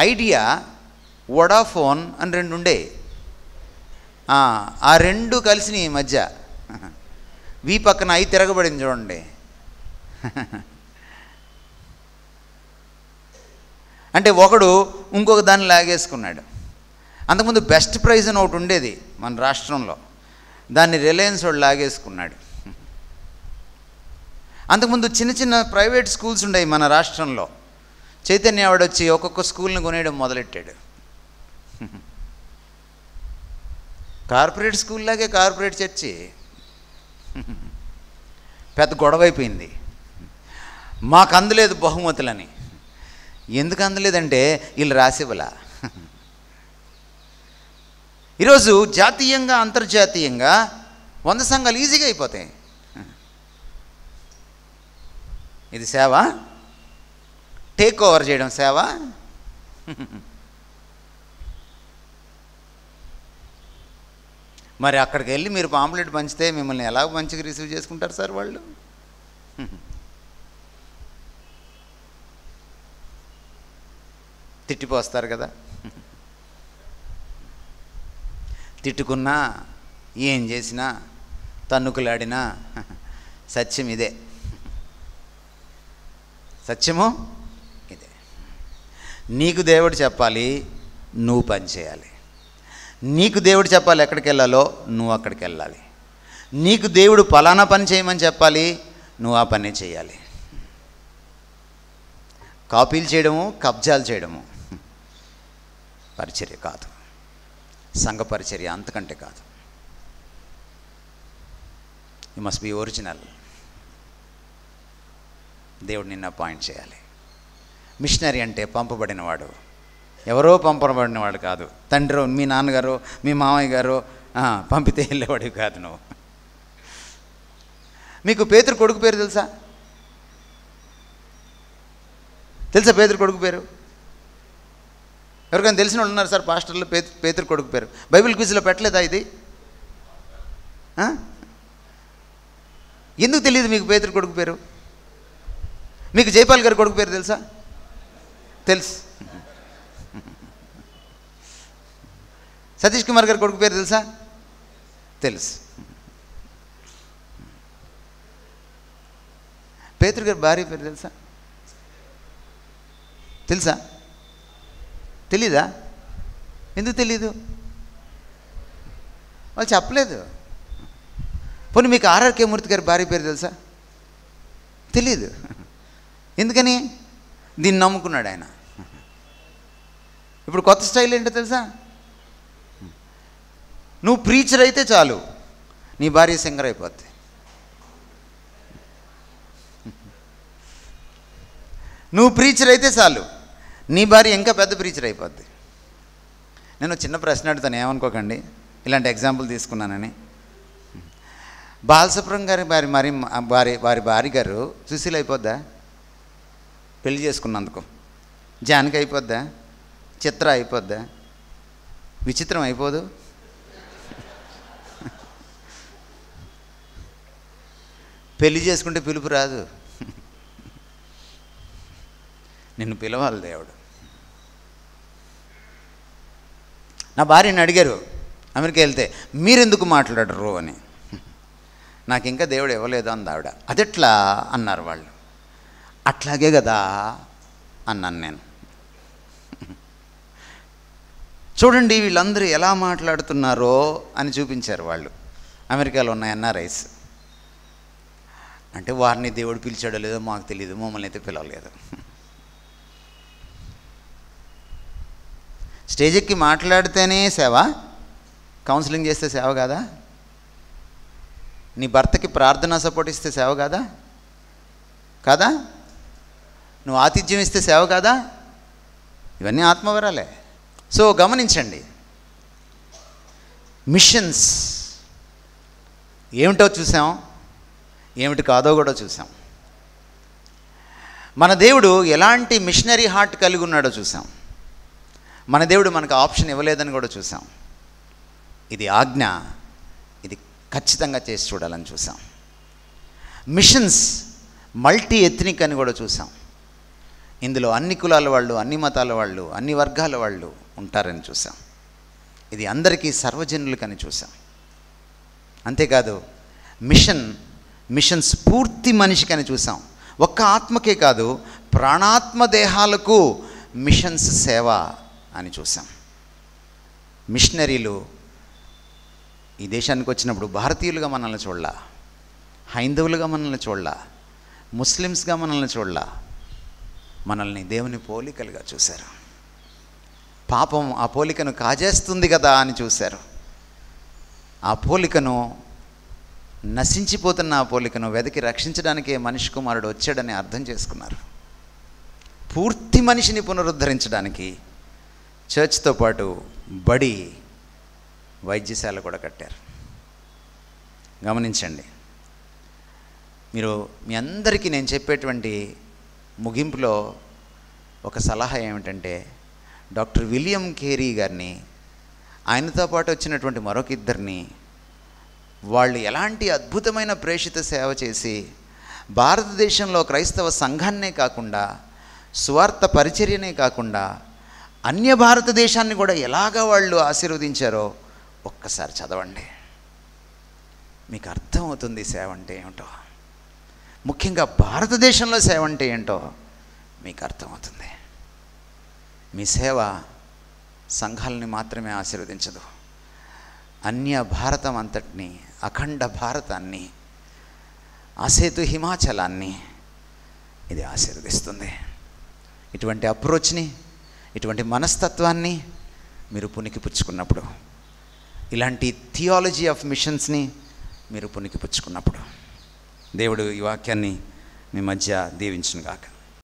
ఐడియా, వోడాఫోన్ అని 2 ఉండే. ఆ 2 కలిసి ఈ మధ్య వీ పక్కన ఐ తిరగబడింది చూడండి. అంటే ఒకడు ఇంకొక దాన్ని లాగేసుకున్నాడు. అంతకుముందు బెస్ట్ ప్రైజ్ అని ఒకటి ఉండేది మన రాష్ట్రంలో. దాన్ని రిలయన్స్ వాడు లాగేసుకున్నాడు. అంతకుముందు చిన్న చిన్న ప్రైవేట్ స్కూల్స్ ఉండేవి మన రాష్ట్రంలో. చైతన్య వాడు వచ్చి ఒక్కొక్క స్కూల్ని కొనేయడం మొదలెట్టాడు. కార్పొరేట్ స్కూల్ లాగే కార్పొరేట్ చర్చి పెద్ద గొడవ అయిపోయింది. మాకు అందలేదు బహుమతులని. ఎందుకు అందలేదంటే వీళ్ళు రాసివ్వలా. ఈరోజు జాతీయంగా అంతర్జాతీయంగా 100 సంఘాలు ఈజీగా అయిపోతాయి. ఇది సేవ, టేక్ ఓవర్ చేయడం సేవ. మరి అక్కడికి వెళ్ళి మీరు పాంప్లెట్ పంచితే మిమ్మల్ని ఎలా మంచిగా రిసీవ్ చేసుకుంటారు సార్ వాళ్ళు? తిట్టిపోస్తారు కదా. తిట్టుకున్నా ఏం చేసినా తన్నుకులాడినా సత్యం ఇదే. సత్యము ఇదే. నీకు దేవుడు చెప్పాలి, నువ్వు పని చేయాలి. నీకు దేవుడు చెప్పాలి ఎక్కడికి వెళ్ళాలో, నువ్వు అక్కడికి వెళ్ళాలి. నీకు దేవుడు పలానా పని చేయమని చెప్పాలి, నువ్వు ఆ పని చేయాలి. కాపీలు చేయడము, కబ్జాలు చేయడము పరిచర్య కాదు. సంఘ పరిచర్య అంతకంటే కాదు. You must be original. దేవుడు నిన్ను అపాయింట్ చేయాలి. మిషనరీ అంటే పంపబడినవాడు. ఎవరో పంపబడినవాడు కాదు. తండ్రి, మీ నాన్నగారు, మీ మామయ్య గారు పంపితే వెళ్ళేవాడివి కాదు నువ్వు. మీకు పేతురు కొడుకు పేరు తెలుసా? పేతురు కొడుకు పేరు ఎవరికైనా తెలిసిన వాళ్ళు ఉన్నారు సార్? పాస్టర్లు పేతురు కొడుకు పేరు బైబిల్ క్విజ్లో పెట్టలేదా ఇది? ఎందుకు తెలియదు మీకు పేతురు కొడుకు పేరు? మీకు జైపాల్ గారి కొడుకు పేరు తెలుసా? తెలుసు. సతీష్ కుమార్ గారి కొడుకు పేరు తెలుసా? తెలుసు. పేతురు గారి భార్య పేరు తెలుసా? తెలుసా? తెలీదా? ఎందుకు తెలీదు? వాళ్ళు చెప్పలేదు. పోనీ మీకు ఆర్ఆర్కే మూర్తి గారి భార్య పేరు తెలుసా? తెలీదు. ఎందుకని? దీన్ని నమ్ముకున్నాడు ఆయన. ఇప్పుడు కొత్త స్టైల్ ఏంటో తెలుసా? నువ్వు ప్రీచర్ అయితే చాలు, నీ భార్య సింగర్ అయిపోద్ది. నువ్వు ప్రీచర్ అయితే చాలు, నీ భార్య ఇంకా పెద్ద ప్రీచర్ అయిపోద్ది. నేను చిన్న ప్రశ్న అడుగుతాను, ఏమనుకోకండి, ఇలాంటి ఎగ్జాంపుల్ తీసుకున్నానని. బాలసుబ్రహ్మణ్యం గారి వారి భార్య గారు సుశీల అయిపోద్దా పెళ్లి చేసుకున్నందుకు? జానకి అయిపోద్దా? చిత్ర అయిపోద్దా? విచిత్రం అయిపోదు? పెళ్లి చేసుకుంటే పిలుపు రాదు. నిన్ను పిలవాలి దేవుడు. నా భార్యని అడిగారు అమెరికా వెళ్తే, మీరెందుకు మాట్లాడరు అని. నాకు ఇంకా దేవుడు ఇవ్వలేదు అంది ఆవిడ. అదెట్లా అన్నారు వాళ్ళు. అట్లాగే కదా అన్నాను నేను. చూడండి వీళ్ళందరూ ఎలా మాట్లాడుతున్నారో అని చూపించారు వాళ్ళు, అమెరికాలో ఉన్న ఎన్ఆర్ఐస్. అంటే వారిని దేవుడు పిలిచాడో లేదో మాకు తెలియదు, మమ్మల్ని అయితే పిలవలేదు. స్టేజ్ ఎక్కి మాట్లాడితేనే సేవ, కౌన్సిలింగ్ చేస్తే సేవ కాదా? నీ భర్తకి ప్రార్థనా సపోర్ట్ ఇస్తే సేవ కాదా? కాదా? నువ్వు ఆతిథ్యం ఇస్తే సేవ కాదా? ఇవన్నీ ఆత్మవరాలే. సో గమనించండి, మిషన్స్ ఏమిటో చూసాం, ఏమిటి కాదో కూడా చూసాం. మన దేవుడు ఎలాంటి మిషనరీ హార్ట్ కలిగి ఉన్నాడో చూసాం. మన దేవుడు మనకు ఆప్షన్ ఇవ్వలేదని కూడా చూసాం. ఇది ఆజ్ఞ, ఇది ఖచ్చితంగా చేసి చూడాలని చూసాం. మిషన్స్ మల్టీ ఎథ్నిక్ అని కూడా చూసాం. ఇందులో అన్ని కులాల వాళ్ళు, అన్ని మతాల వాళ్ళు, అన్ని వర్గాల వాళ్ళు ఉంటారని చూసాం. ఇది అందరికీ సర్వజనులకని చూసాం. అంతేకాదు మిషన్స్ పూర్తి మనిషికని చూసాం. ఒక్క ఆత్మకే కాదు, ప్రాణాత్మ దేహాలకు మిషన్స్ సేవ అని చూసాం. మిషనరీలు ఈ దేశానికి వచ్చినప్పుడు భారతీయులుగా మనల్ని చూడలా, హైందవులుగా మనల్ని చూడలా, ముస్లిమ్స్గా మనల్ని చూడలా, మనల్ని దేవుని పోలికలుగా చూశారు. పాపం ఆ పోలికను కాజేస్తుంది కదా అని చూశారు. ఆ పోలికను, నశించిపోతున్న ఆ పోలికను వెతికి రక్షించడానికే మనిషి కుమారుడు వచ్చాడని అర్థం చేసుకున్నారు. పూర్తి మనిషిని పునరుద్ధరించడానికి చర్చ్తో పాటు బడి, వైద్యశాల కూడా కట్టారు. గమనించండి. మీరు మీ అందరికీ నేను చెప్పేటువంటి ముగింపులో ఒక సలహా ఏమిటంటే, డాక్టర్ విలియం కేరీ గారిని, ఆయనతో పాటు వచ్చినటువంటి మరొక ఇద్దరిని, వాళ్ళు ఎలాంటి అద్భుతమైన ప్రేషిత సేవ చేసి భారతదేశంలో క్రైస్తవ సంఘాన్నే కాకుండా, సువార్త పరిచర్యనే కాకుండా అన్య భారతదేశాన్ని కూడా ఎలాగ వాళ్ళు ఆశీర్వదించారో ఒక్కసారి చదవండి. మీకు అర్థమవుతుంది సేవ అంటే ఏమిటో. ముఖ్యంగా భారతదేశంలో సేవ అంటే ఏంటో మీకు అర్థమవుతుంది. మీ సేవ సంఘాలని మాత్రమే ఆశీర్వదించదు, అన్య భారతం అంతటినీ, అఖండ భారతాన్ని, అసేతు హిమాచలాన్ని ఇది ఆశీర్వదిస్తుంది. ఇటువంటి అప్రోచ్ని, ఇటువంటి మనస్తత్వాన్ని మీరు పుణికిపుచ్చుకున్నప్పుడు, ఇలాంటి థియాలజీ ఆఫ్ మిషన్స్ని మీరు పుణికిపుచ్చుకున్నప్పుడు, దేవుడు ఈ వాక్యాన్ని మీ మధ్య దీవించును గాక.